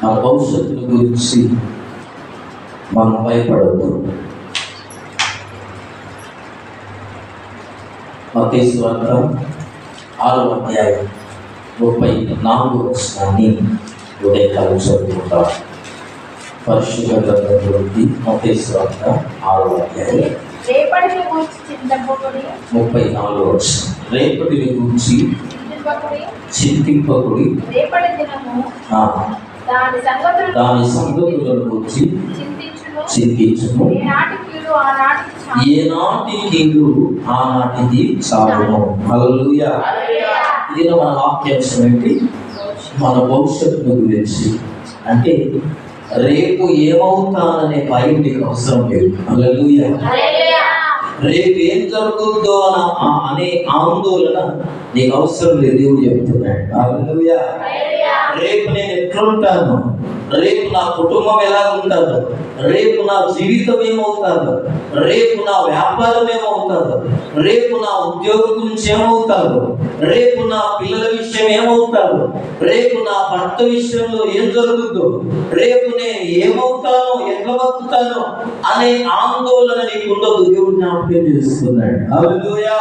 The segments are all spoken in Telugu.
మన భవిష్యత్తుల గురించి మనం భయపడవద్దు. మత్తయి సువార్త 6వ అధ్యాయం 34వ వచనాన్ని ఉదయకాలం చదువుకుంటాం. పరిశుద్ధ గ్రంథంలోని మత్తయి సువార్త 6వ అధ్యాయం 34వ వచనం. రేపటిని గురించి చింతింపకుడి, దాని సంగతులను గురించి చింతించుము. ఏనాటి కీడు ఆనాటిది చాలును. హల్లెలూయా. ఇది మన వాక్యాంశం ఏంటి? మన భవిష్యత్తు గురించి. అంటే రేపు ఏమవుతాననే భయం నీకు అవసరం లేదు. హల్లెలూయా. రేపు ఏం జరుగుతుందో అనే ఆందోళన నీకు అవసరం లేదు. దేవుడు చెప్తున్నాడు. హల్లెలూయా. రేపు నేను ఎట్లుంటాను, రేపు నా కుటుంబం ఎలా ఉంటాను, రేపు నా జీవితం ఏమవుతాను, రేపు నా వ్యాపారం ఏమవుతాను, రేపు నా ఉద్యోగం గురించి ఏమవుతాను, రేపు నా పిల్లల విషయం ఏమవుతాను, రేపు నా భర్త విషయంలో ఏం జరుగుతుందో, రేపు నేను ఏమవుతానో ఎట్లా బతుకుతానో అనే ఆందోళన నీకు ఉండదు. దేవుడు జ్ఞాపకం చేస్తున్నాడు. హల్లెలూయా.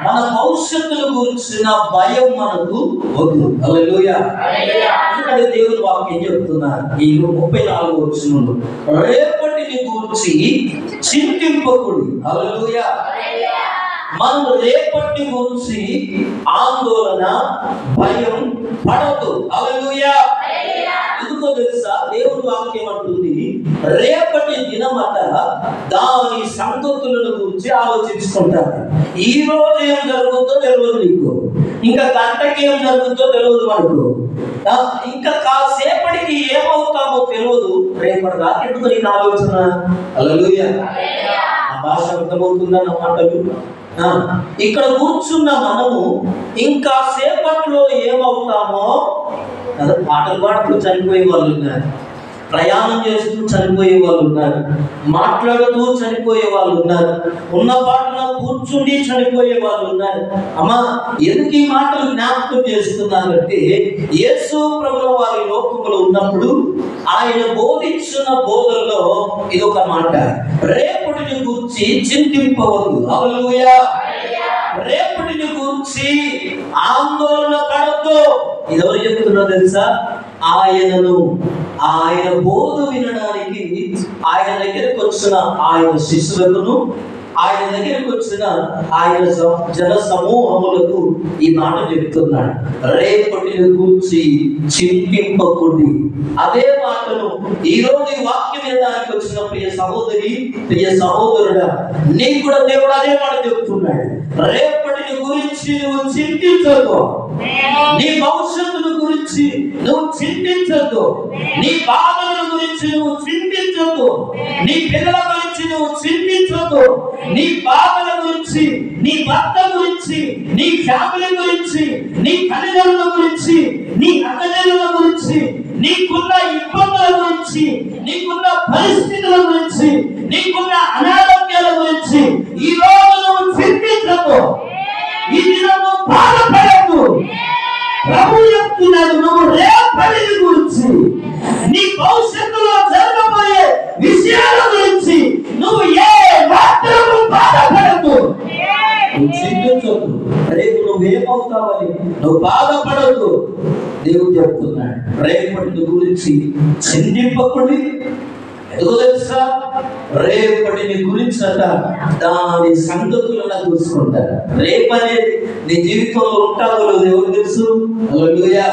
మన భవిష్యత్తుల గురించిన భయం మనకు వద్దు. హల్లెలూయా. ఎందుకంటే దేవుని వాక్యం చెప్తున్నారు ఈ 34వ వచనంలో, రేపటిని గురించి చింతింపకుడి. హల్లెలూయా. మనం రేపటి గురించి ఆందోళన భయం పడదు. హల్లెలూయా. ఎందుకో తెలుసా? దేవుని వాక్యం అంటుంది, రేపటి దినమట దాని సంగతులను గురించి ఆలోచించుకుంటారు. ఈ రోజు ఏం జరుగుతుందో తెలియదు నీకు, ఇంకా గంటకి ఏం జరుగుతుందో తెలియదు మనకు, ఇంకా కాసేపటికి ఏమవుతామో తెలియదు. రేపటి దాకా ఎందుకు నీకు ఆలోచన? హల్లెలూయా. ఆ భాష అర్థమవుతుందా నా మాటలు? ఇక్కడ కూర్చున్న మనము ఇంకా సేపట్లో ఏమవుతామో, పాటలు పాడుతూ చనిపోయే వాళ్ళు ఉన్నారు, ప్రయాణం చేస్తూ చనిపోయే వాళ్ళు ఉన్నారు, మాట్లాడుతూ చనిపోయే వాళ్ళు ఉన్నారు, ఉన్న పాటలో కూర్చుండి చనిపోయే వాళ్ళు ఉన్నారు. అమ్మా, ఎందుకు ఈ మాటలు జ్ఞాపకం చేస్తున్నారంటే, యేసు ప్రభువు వారి లోకములో ఉన్నప్పుడు ఆయన బోధించిన బోధనలో ఇదొక మాట, రేపటిని గురించి చింతింపవద్దు. హల్లెలూయా. రేపటిని గురించి ఆందోళన పడద్దు. ఇది ఎవరు చెప్తున్నారు తెలుసా? ఆయన బోధ వినడానికి ఆయన దగ్గరకు వచ్చిన ఆయన శిష్యులను, ఆయన దగ్గరకు వచ్చిన ఆయన జన సమూహములకు ఈ మాట చెప్తున్నాడు, రేపటిని గురించి చింతింపకూడదు. అదే మాటను ఈ రోజు ఈ వాక్యం వినడానికి వచ్చిన ప్రియ సహోదరి, ప్రియ సహోదరుడా, నీకు కూడా దేవుడు అదే మాట చెప్తున్నాడు. రేపటిని గురించి నువ్వు చింతించదు, నీ భవిష్యత్తుల గురించి నువ్వు చింతించద్దు, నీ బాధల గురించి నువ్వు చింతించద్దు, నీ పిల్లల గురించి నువ్వు చింతించద్దు, నీ బాధల గురించి, నీ భర్త గురించి, నీ ఫ్యామిలీ గురించి, నీ తల్లిదండ్రుల గురించి, నీ అక్కజనుల గురించి, నీకున్న ఇబ్బందుల గురించి, నీకున్న పరిస్థితుల గురించి, నీకున్న అనారోగ్యాల గురించి ఈ రోజు నువ్వు చింతించదు, ఈ దినము బాధపడద్దు. ప్రభు చెప్తున్నాడు, నువ్వు రేపటిని గురించి, నీ భవిష్యత్తులో జరగబోయే విషయాల గురించి నువ్వు ఏ మాత్రము బాధపడద్దు. నువ్వు చింతించొద్దు, రేపు నువ్వేమవుతావని నువ్వు బాధపడద్దు. దేవుడు చెప్తున్నాడు, రేపటి గురించి చింతింపకుడి. ఎందుకు తెలుసా? రేపటిని గురించి అట దాని సంగతులను చూసుకుంటారు. రేపు అనేది నీ జీవితంలో ఉంటాదో లేదు ఎవరు తెలుసు? హల్లెలూయా.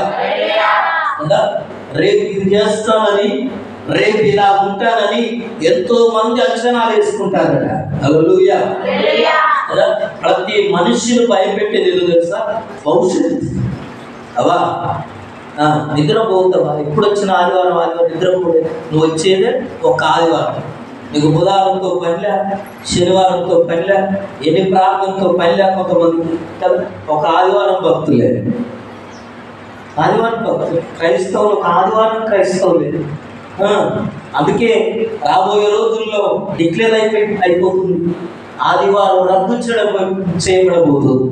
రేపు ఇది చేస్తానని, రేపు ఇలా ఉంటానని ఎంతో మంది అంచనాలు వేసుకుంటారట. హల్లెలూయా. ప్రతి మనిషిని భయపెట్టేది ఏదో తెలుసా? భవిష్యత్తు. అవా నిద్రపోతావా? ఎప్పుడు వచ్చిన ఆదివారం నిద్రపోలే. నువ్వు వచ్చేదే ఒక ఆదివారం, నీకు బుధవారంతో పనిలే, శనివారంతో పనిలే, ఎన్ని ప్రార్థనతో పనిలే. కొంతమంది కదా ఒక ఆదివారం భక్తులే, ఆదివారం భక్తులు. క్రైస్తవులు ఒక ఆదివారం క్రైస్తవులే. అందుకే రాబోయే రోజుల్లో డిక్లేర్ అయిపోతుంది, ఆదివారం రద్దు చేయబడబోతుంది.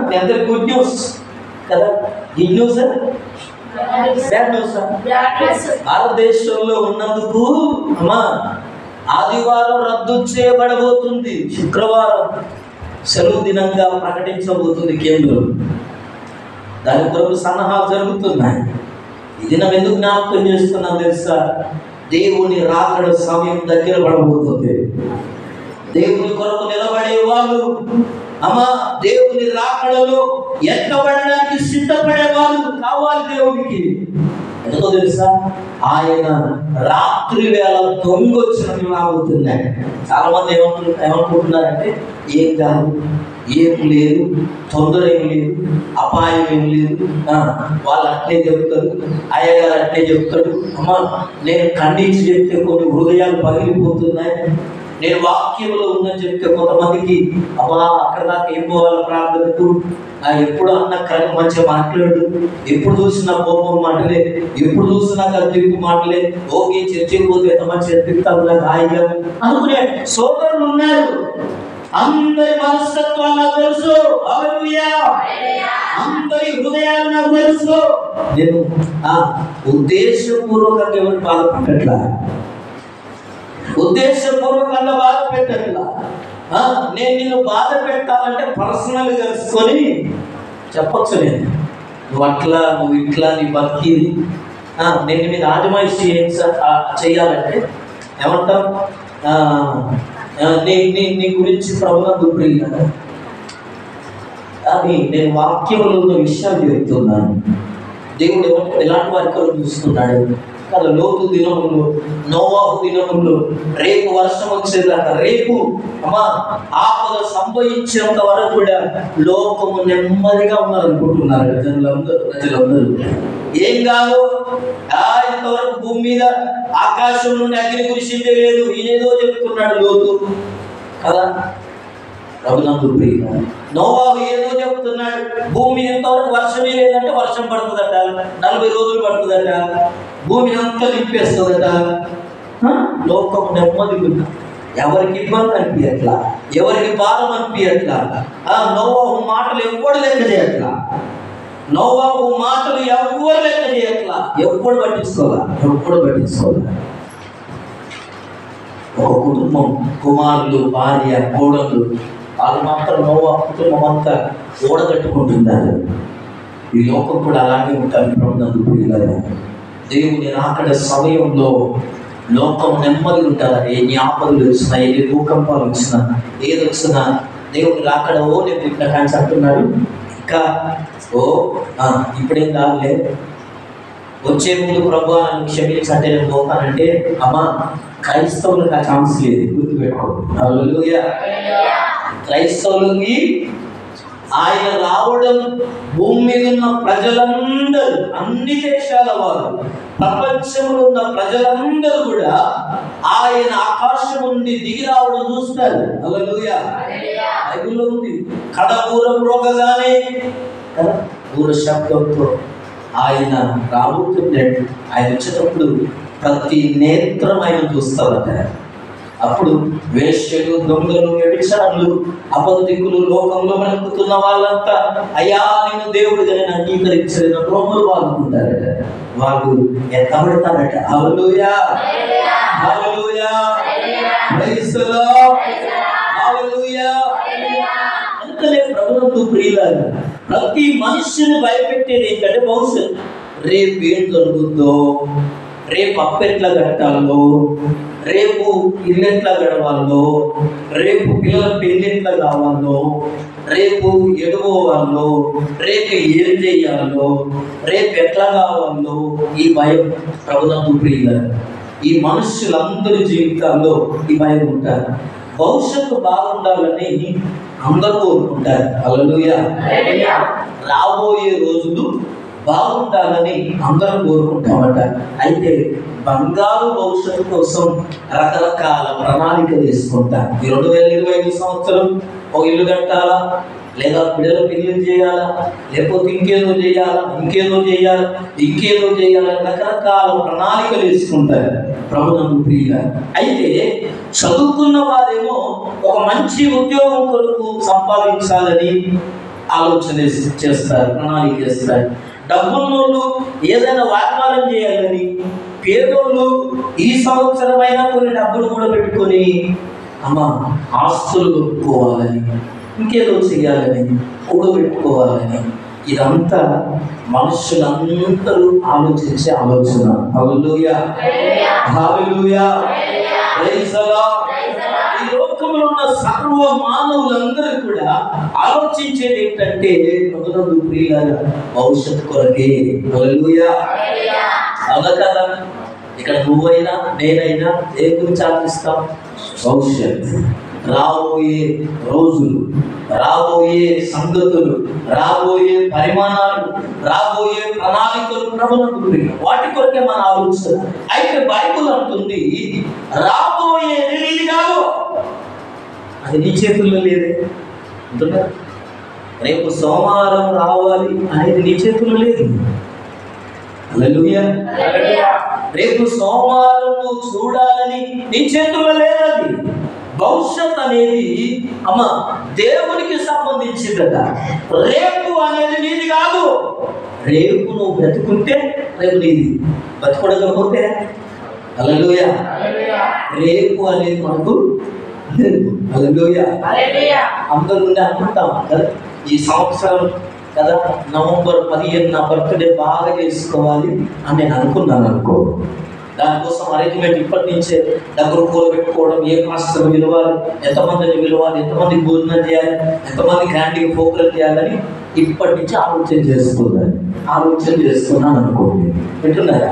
మీ అందరికి గుడ్ న్యూస్ కదా, గుడ్ న్యూస్. భారతదేశంలో ఉన్నందుకు అమ్మా ఆదివారం రద్దు చేయబడబోతుంది. శుక్రవారం సెలవు దినంగా ప్రకటించబోతుంది కేంద్రం. దాని కొరకు సన్నాహాలు జరుగుతున్నాయి. ఈ దినం ఎందుకు జ్ఞాపకం చేస్తున్నాం తెలుసా? దేవుని రాకడ సమయం దగ్గర పడబోతుంది. దేవుని కొరకు నిలబడే వాళ్ళు అమ్మా దేవుని రాకడలో ఎక్కబడడానికి సిద్ధపడే వాళ్ళు కావాలి దేవునికి. ఎందుకో తెలుసా? ఆయన రాత్రి వేళ దొంగ వచ్చినట్లు రాబోతున్నాడు. చాలా మంది ఏమనుకుంటున్నారంటే ఏం కాదు, ఏం లేదు, తొందర ఏం లేదు, అపాయం ఏం లేదు, వాళ్ళు అట్లే చెప్తారు, అయ్యగారు అట్లే చెప్తాడు. అమ్మా నేను ఖండించి చెప్తే కొన్ని హృదయాలు పగిలిపోతున్నాయి, నేను వాక్యంలో ఉందని చెప్తే కొంతమందికి అమ్మా అక్కడ దాకా ఏం పోవాలి ప్రార్థనకు, ఎప్పుడు అన్న కానీ మంచిగా మాట్లాడు, ఎప్పుడు చూసినా కోపం మాటలే, ఎప్పుడు చూసినా తిరుగు మాటలే, ఓకే చర్చకి పోతే ఎంత మంచిగా తిరుగుతాను నాకు హాయిగా అనుకునే సోదరులు ఉన్నారు. అందరి మనస్తత్వాలు నాకు తెలుసు, అందరి హృదయాలు నాకు తెలుసు. నేను ఉద్దేశపూర్వకంగా ఎవరు బాధపడట్లా, ఉద్దేశపూర్వకంగా బాధ పెట్టట్లా. నేను నిన్ను బాధ పెట్టాలంటే పర్సనల్ కలుసుకొని చెప్పొచ్చు. నేను నువ్వు అట్లా, నువ్వు ఇట్లా, నీ బతికిది, నేను మీద ఆజమాయిషి చేయాలంటే ఏమంటావు? నీ గురించి ప్రభుత్వం ప్రియ అని నేను వాక్యంలో ఉన్న విషయాలు చెప్తున్నాను. దేవుడు ఎలాంటి వారికి చూస్తున్నాడు కదా? లోతు దినములు, నోవాహు దినములు, రేపు వర్షం వచ్చేదాకా, రేపు అమ్మా ఆపద సంభవించేంత వరకు కూడా లోకము నెమ్మదిగా ఉన్నారనుకుంటున్నారు ప్రజలందరూ. ఏం కాదు, ఇంతవరకు భూమి మీద ఆకాశం నుండి అగ్ని కురిసిందే లేదు, ఈయనేదో చెప్తున్నాడు లోతు కదా. రఘునందు ప్రియ నోవాహు ఏదో చెప్తున్నాడు, భూమి ఎంతవరకు వర్షమే లేదంటే వర్షం పడుతుందట, 40 రోజులు పడుతుందట, భూమిని అంతా నింపేస్తుందట. లోకం నెమ్మదిగా ఉన్నా, ఎవరికి ఇబ్బంది అనిపించట్లా, ఎవరికి భారం అనిపించట్లా. నోవాహు మాటలు ఎవ్వడు లెక్క చేయట్లా, నోవాహు మాటలు ఎవ్వరు లెక్క చేయట్లా, ఎప్పుడు పట్టించుకోవాలా. ఒక కుటుంబం, కుమారులు, భార్య, కోడలు, వాళ్ళు మాత్రం నోవాహు కుటుంబం అంతా ఓడగట్టుకుంటున్నారు. ఈ లోకం కూడా అలాగే ఉంటారు. ప్రభుత్వం దేవుని రాకడ సమయంలో లోకం నెమ్మది ఉంటారు. ఎన్ని ఆపదలు వచ్చినా, ఎన్ని భూకంపాలు వచ్చినా, ఏది వచ్చినా దేవుని రాకడ నేను ఇట్లా కానీ అంటున్నాడు. ఇంకా ఇప్పుడేం కాదులే, వచ్చే ముందు ప్రభు నన్ను క్షమించంటే నేను పోతానంటే అమ్మా క్రైస్తవులకు ఆ ఛాన్స్ లేదు, గుర్తుపెట్టుకో. హల్లెలూయా. క్రైస్తవులకి ఆయన రావడం, భూమి మీద ఉన్న ప్రజలందరూ, అన్ని దేశాల వారు, ప్రపంచంలో ఉన్న ప్రజలందరూ కూడా ఆయన ఆకాశం నుండి దిగి రావడం చూస్తారు. హల్లెలూయా. బైబిల్లో ఉంది, కడబూరం రోగగానే కదా దూర శబ్దంతో ఆయన రాబోతున్నాడు. ఆయన వచ్చేటప్పుడు ప్రతి నేత్రం ఆయన చూస్తారట. అప్పుడు వేశ్యలు, దొంగలు, వ్యభిచారులు, అబద్ధికులు, లోకంలో వెనుకుతున్న వాళ్ళంతా అయ్యా నేను దేవుడిగా నేను అంగీకరించిన ప్రోములు వాడుకుంటారట. వాళ్ళు ఎత్తబడతారట. హల్లెలూయా, హల్లెలూయా, ప్రైజ్ ది లార్డ్, హల్లెలూయా. అంతలే ప్రభువునందు ప్రియులారా, ప్రతి మనిషిని భయపెట్టేది ఏంటంటే భవిష్యత్తు. రేపు ఏం జరుగుతుందో, రేపు అప్పెట్లా కట్టాలో, రేపు ఇల్లు ఎట్లా గడవాలో, రేపు పిల్లల పెళ్లి ఎట్లా కావాలో, రేపు ఎడుకోవాలో, రేపు ఏం చేయాలో, రేపు ఎట్లా కావాలో ఈ భయం. ప్రభుత్వం ప్రియులారా, ఈ మనుషులందరి జీవితాల్లో ఈ భయం ఉంటారు. భవిష్యత్తు బాగుండాలని అందరూ కోరుకుంటారు. హల్లెలూయా. రాబోయే రోజులు బాగుండాలని అందరం కోరుకుంటామట. అయితే బంగారు భవిష్యత్తు కోసం రకరకాల ప్రణాళికలు వేసుకుంటారు. ఈ 2025 సంవత్సరం ఒక ఇల్లు కట్టాలా, లేదా పిల్లల పెళ్లి చేయాలా, లేకపోతే ఇంకేదో చేయాలా, రకరకాల ప్రణాళికలు వేసుకుంటారు. ప్రభునందు ప్రియుల, అయితే చదువుకున్న వారేమో ఒక మంచి ఉద్యోగం కొరకు సంపాదించాలని ఆలోచన చేస్తారు, ప్రణాళిక చేస్తారు. డబ్బున్నోళ్ళు ఏదైనా వ్యాపారం చేయాలని, పేదోళ్ళు ఈ సంవత్సరమైనా కొన్ని డబ్బులు కూడా పెట్టుకొని ఆస్తులు కొట్టుకోవాలని, ఇంకేదో చేయాలని, కూడబెట్టుకోవాలని, ఇదంతా మనుషులందరూ ఆలోచించే ఆలోచన. హల్లెలూయా, హల్లెలూయా, ప్రైజ్ ది లార్డ్. ఈ లోకంలో ఉన్న సర్వ మానవులందరూ కూడా ఆలోచించేది ఏంటంటే ప్రభునందు ప్రియులారా భవిష్యత్తు కొరకే. హల్లెలూయా, అవునా కదా? ఇక్కడ నువ్వైనా నేనైనా దేని గురించి ఆలోచిస్తాం? భవిష్యత్తు, రాబోయే రోజులు, రాబోయే సంగతులు, రాబోయే పరిమాణాలు, రాబోయే ప్రణాళికలు ప్రభునందు వాటి కొరకే మన ఆలోచన. అయితే బైబిల్ అంటుంది రాబోయేది నీది కాదు, అది నీ చేతుల్లో లేదే. అంటున్నా రేపు సోమవారం రావాలి అనేది నీ చేతుల్లో లేదు. హల్లెలూయా, రేపు సోమవారం నువ్వు చూడాలని నీ చేతుల్లో లేదది. భవిష్యత్ అనేది దేవునికి సంబంధించిందట. రేపు అనేది నీది కాదు. రేపు నువ్వు బ్రతుకుంటే రేపు నీది, బ్రతుకోకపోతే హల్లెలూయా రేపు అనేది మనకు లేదు. హల్లెలూయా, అందరూ అనుకుంటాం కదా ఈ సంవత్సరం కదా నవంబర్ 15 నా బర్త్డే బాగా చేసుకోవాలి అని నేను అనుకున్నాను అనుకో. దానికోసం అరేంజ్మెంట్ ఇప్పటి నుంచే డబ్బులు కూడబెట్టుకోవడం, ఏ మాస్టర్ విలువాలి, ఎంతమందిని విలువాలి, ఎంతమందికి భోజనం చేయాలి, ఎంతమంది గ్రాండ్గా ప్రోగ్రాం చేయాలని ఇప్పటి నుంచి ఆలోచన చేస్తున్నాను అనుకోండి. వింటున్నారా?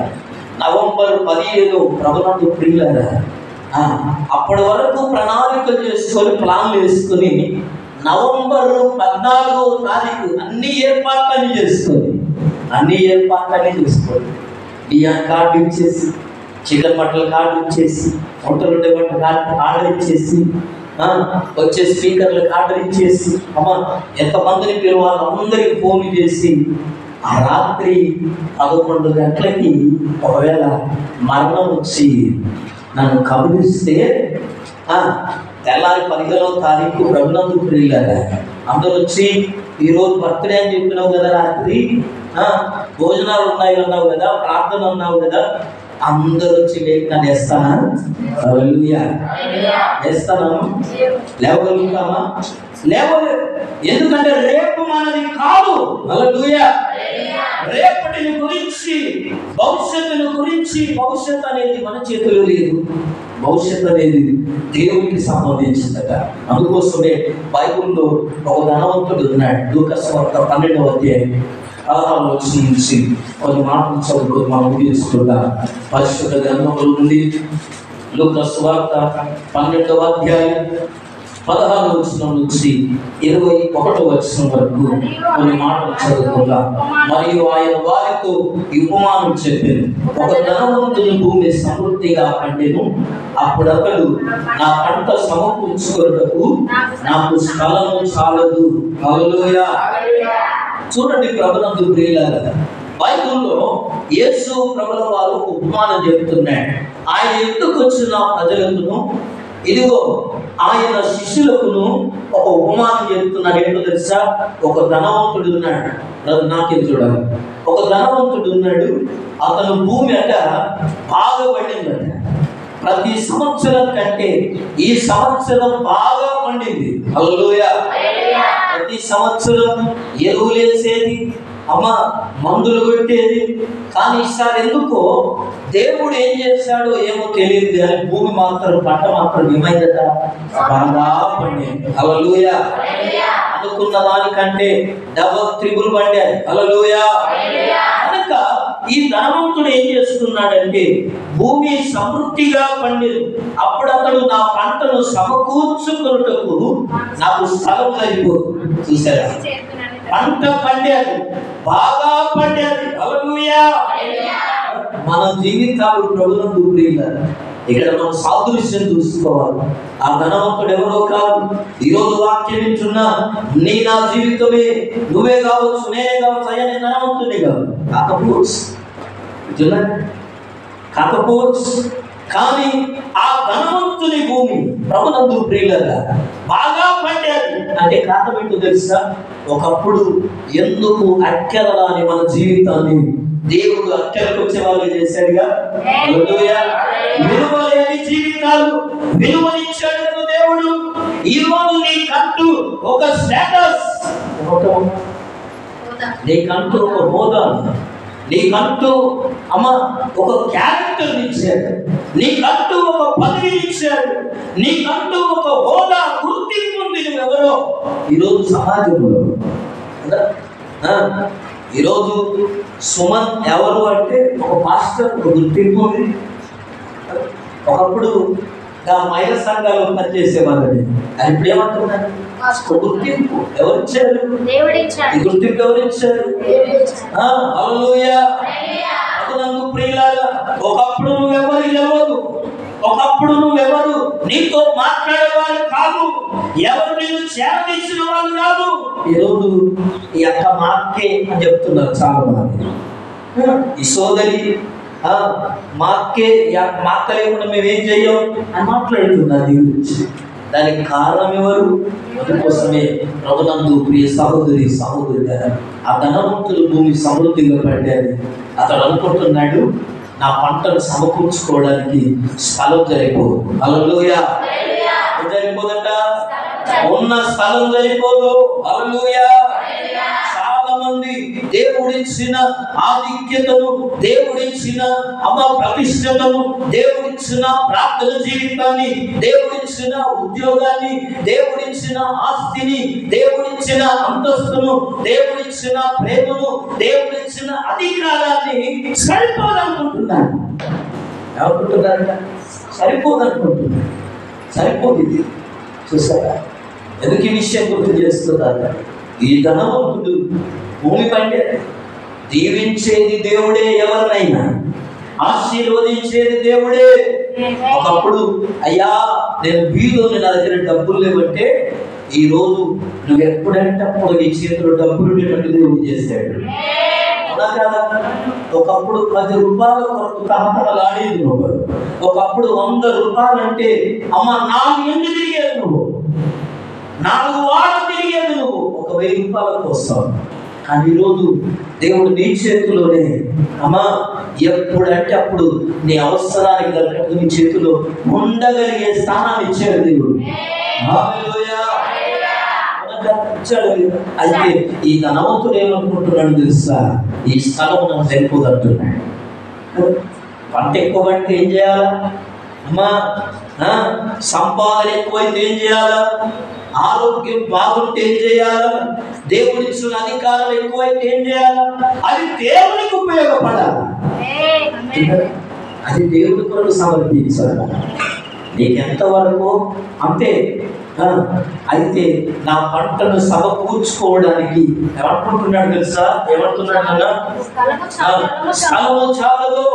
నవంబర్ 15 ప్రభునందు ప్రియులారా అప్పటి వరకు ప్రణాళికలు చేసుకొని ప్లాన్లు వేసుకొని నవంబర్ 14వ తారీఖు అన్ని ఏర్పాట్లన్నీ చేసుకొని బియ్యం కార్డు ఇచ్చేసి, చికెన్ మటన్ కార్డు ఇచ్చేసి, వంటలు ఉండే వంట ఆర్డర్ ఇచ్చేసి, వచ్చే స్పీకర్లకు ఆర్డర్ ఇచ్చేసి, ఎంతమందిని పిలవాలి అందరికి ఫోన్ చేసి ఆ రాత్రి 11 గంటలకి ఒకవేళ మరణం వచ్చి నన్ను కబురిస్తే తెల్లారి 15వ తారీఖు ప్రభునందు ప్రియులారా అందరూ వచ్చి ఈరోజు బర్త్డే అని చెప్పినావు కదా, రాత్రి భోజనాలు ఉన్నాయి అన్నావు కదా, ప్రార్థన అన్నావు కదా, అందరూ వచ్చి లేక నన్ను వేస్తానా? హల్లెలూయా, వేస్తానా? లేవగలుగుతామా? లేవలేదు. ఎందుకంటే రేపు మనది కాదు. హల్లెలూయా, రేపటిని గురించి, భవిష్యత్తుని గురించి, భవిష్యత్తు అనేది మన చేతుల్లో లేదు. భవిష్యత్తు అనేది దేవునికి సంబంధించిందట. అందుకోసమే బైబిల్లో ఒక ధనవంతుడు ఉన్నాడు. లూకాసు వార్త 12వ అధ్యాయం 16వ వచనం నుంచి కొన్ని మాటలు చదువుకొని మనం ముగిస్తున్నాం. పరిశుద్ధ గ్రంథంలో నుండి లూకాసు వార్త 12వ అధ్యాయం 16వ వచనం నుంచి 21వ వచనం వరకు కొన్ని మాటలు చదువుకుందాం. మరియు ఆయన వారితో ఈ ఉపమానం చెప్పాను. ఒక ధనవంతుని భూమి సమృద్ధిగా పండెను. అప్పుడు అతడు నా పంట సమకూర్చుకొనుటకు నాకు స్థలము చాలదు. హల్లెలూయా. చూడండి ప్రభునందు ప్రియులారా, బైబిల్లో యేసు ప్రభుల వారు ఉపమానం చెబుతున్నాడు. ఆయన ఎందుకు వచ్చిన ప్రజలకును, ఇదిగో ఆయన శిష్యులకును ఒక ఉపమానం చెప్తున్నాడు. ఏంటో తెలుసా? ఒక ధనవంతుడు ఉన్నాడు. నాకేం చూడాలి, ఒక ధనవంతుడు ఉన్నాడు. అతను భూమి అట బాగా పండిందట. ప్రతి సంవత్సరం కంటే ఈ సంవత్సరం బాగా పండింది. హల్లెలూయా. ప్రతి సంవత్సరం ఎరువులేసేది, మందులు కొట్టేది. కానీ ఈసారి ఎందుకో దేవుడు ఏం చేశాడో ఏమో తెలియదు కానీ భూమి మాత్రం, పంట మాత్రం ఏమైందట? బాగా పండింది. హల్లెలూయా. అనుకున్న దానికంటే డబల్ త్రిబుల్ పండారు. హల్లెలూయా. కనుక ఈ ధనవంతుడు ఏం చేస్తున్నాడంటే భూమి సమృద్ధిగా పండింది. అప్పుడు అతడు నా పంటను సమకూర్చుకున్నటకు నాకు స్థలం సరిపోదు. చూసారా? పంట పండారు, బాగా పండారు. హల్లెలూయా. మన జీవితాలు ప్రభువును ప్రియులారా ఇక్కడ మనం సాదృశ్యం చూసుకోవాలి. ఆ ధనవంతుడు ఎవరో కాదు. ఈరోజు వాక్యం వింటున్నా నీ నా జీవితమే, నువ్వే కావచ్చు, నేనే కావచ్చు, అయ్యా నేను ధనవంతుడే కాదు కాకపోవచ్చు. కానీ ఆ ధనవంతుని భూమి ప్రభునందు ప్రియులారా బాగా పండారు. అంటే కారణం ఏంటో తెలుసా? ఒకప్పుడు ఎందుకు అక్కెలరాని మన జీవితాన్ని దేవుడు అక్కెలకు వచ్చే వాళ్ళు చేశాడుగా. విలువలేని జీవితాలు విలువనిచ్చాడు దేవుడు. ఈరోజు నీకంటూ ఒక స్టేటస్, నీకంటూ ఒక హోదా, నీకంటూ ఒక క్యారెక్టర్ ఇచ్చాడు, నీకంటూ ఒక పదవి ఇచ్చాడు, నీకంటూ ఒక హోదా, గుర్తింపు ఉంది. నువ్వెవరో ఈరోజు సమాజంలో. ఈరోజు సుమన్ ఎవరు అంటే ఒక పాస్టర్, ఒక గుర్తింపు ఉంది. ఒకప్పుడు మహిళా సంఘాలు పనిచేసేవాళ్ళని, అది ఇప్పుడు ఏమంటున్నారు? గుర్తింపు ఎవరిచ్చారు? ఈ గుర్తింపు ఎవరిచ్చారు? హల్లెలూయా. అదనందు ప్రియులారా, ఒకప్పుడు నువ్వెవరు తెలియదు, ఒకప్పుడు నువ్వెవరు నీతో మాట్లాడేవాళ్ళు కాదు, ఎవరు నేను చేరదీసిన వాళ్ళు కాదు. ఈరోజు ఈ అక్క మాకే అని చెప్తున్నారు చాలా మంది. ఈ సోదరి మాకే, మా అక్క లేకుండా మేమేం చెయ్యం అని మాట్లాడుతున్నారు దీని గురించి. దానికి కారణం ఎవరు? అందుకోసమే ప్రభునందు ప్రియ సహోదరి సహోదరి, ఆ ధనవంతులు భూమి సమృద్ధిగా పడ్డారు. అతడు అనుకుంటున్నాడు, నా పంటను సమకూర్చుకోవడానికి స్థలం సరిపోదు. హల్లెలూయా. సరిపోదట, ఉన్న స్థలం సరిపోదు. హల్లెలూయా. చాలా మంది దేవుడిచ్చిన ఆధిక్యతను, దేవుడిచ్చిన ప్రతిష్టతను, దేవుడిచ్చిన ప్రార్థన జీవితాన్ని, దేవుడిచ్చిన ఉద్యోగాన్ని, దేవుడిచ్చిన ఆస్తిని, దేవుడిచ్చిన అంతస్తును, దేవుడిచ్చిన ప్రేమను, దేవుడిచ్చిన అధికారాన్ని సరిపోదనుకుంటున్నారు. ఏమనుకుంటున్నారంట? సరిపోదనుకుంటున్నారు. సరిపోదు ఇది. చూసారా ఎందుకు ఈ విషయం గుర్తు చేస్తున్నారు? ఈ ధనవంతుడు భూమి పైన దీవించేది దేవుడే, ఎవరినైనా ఆశీర్వదించేది దేవుడే. ఒకప్పుడు అయ్యా నేను బీదోని, నా దగ్గర డబ్బులు లేవంటే, ఈరోజు నువ్వు ఎప్పుడంటే అప్పుడు నీ చేతిలో డబ్బులు ఉండేటట్టు దేవుడు చేశాడు. ఒకప్పుడు 10 రూపాయల కొరకు తహతహలాడేది నువ్వు. ఒకప్పుడు 100 రూపాయలంటే నాలుగు ఎండు తిరిగేది నువ్వు, 4 వారాలు తిరిగేది నువ్వు 1000 రూపాయల కోసం. కానీ ఈరోజు దేవుడు నీ చేతిలోనే ఎప్పుడంటే అప్పుడు నీ అవసరానికి తగ్గట్టు నీ చేతిలో ఉండగలిగే స్థానాన్ని ఇచ్చాడు దేవుడు. అయితే ఈ ధనవంతుడు ఏమనుకుంటున్నాడు తెలుసా? ఈ స్థలం నాకు సరిపోదు అంటున్నాడు. పంట ఎక్కువ పడితే ఏం చేయాలా? సంపాదన ఎక్కువైతే ఏం చేయాలా? ఆరోగ్యం బాగుంటే ఏం చేయాలా? దేవుడిచ్చిన అధికారం ఎక్కువైతే ఏం చేయాలా? అది దేవునికి ఉపయోగపడాలి, అది దేవుడి కొరకు సమర్పించాలి. నీకెంతవరకు అంతే. అయితే నా పంటను సమకూర్చుకోవడానికి ఏమనుకుంటున్నాడు తెలుసా? ఏమంటున్నాడు? స్థలము చాలదు,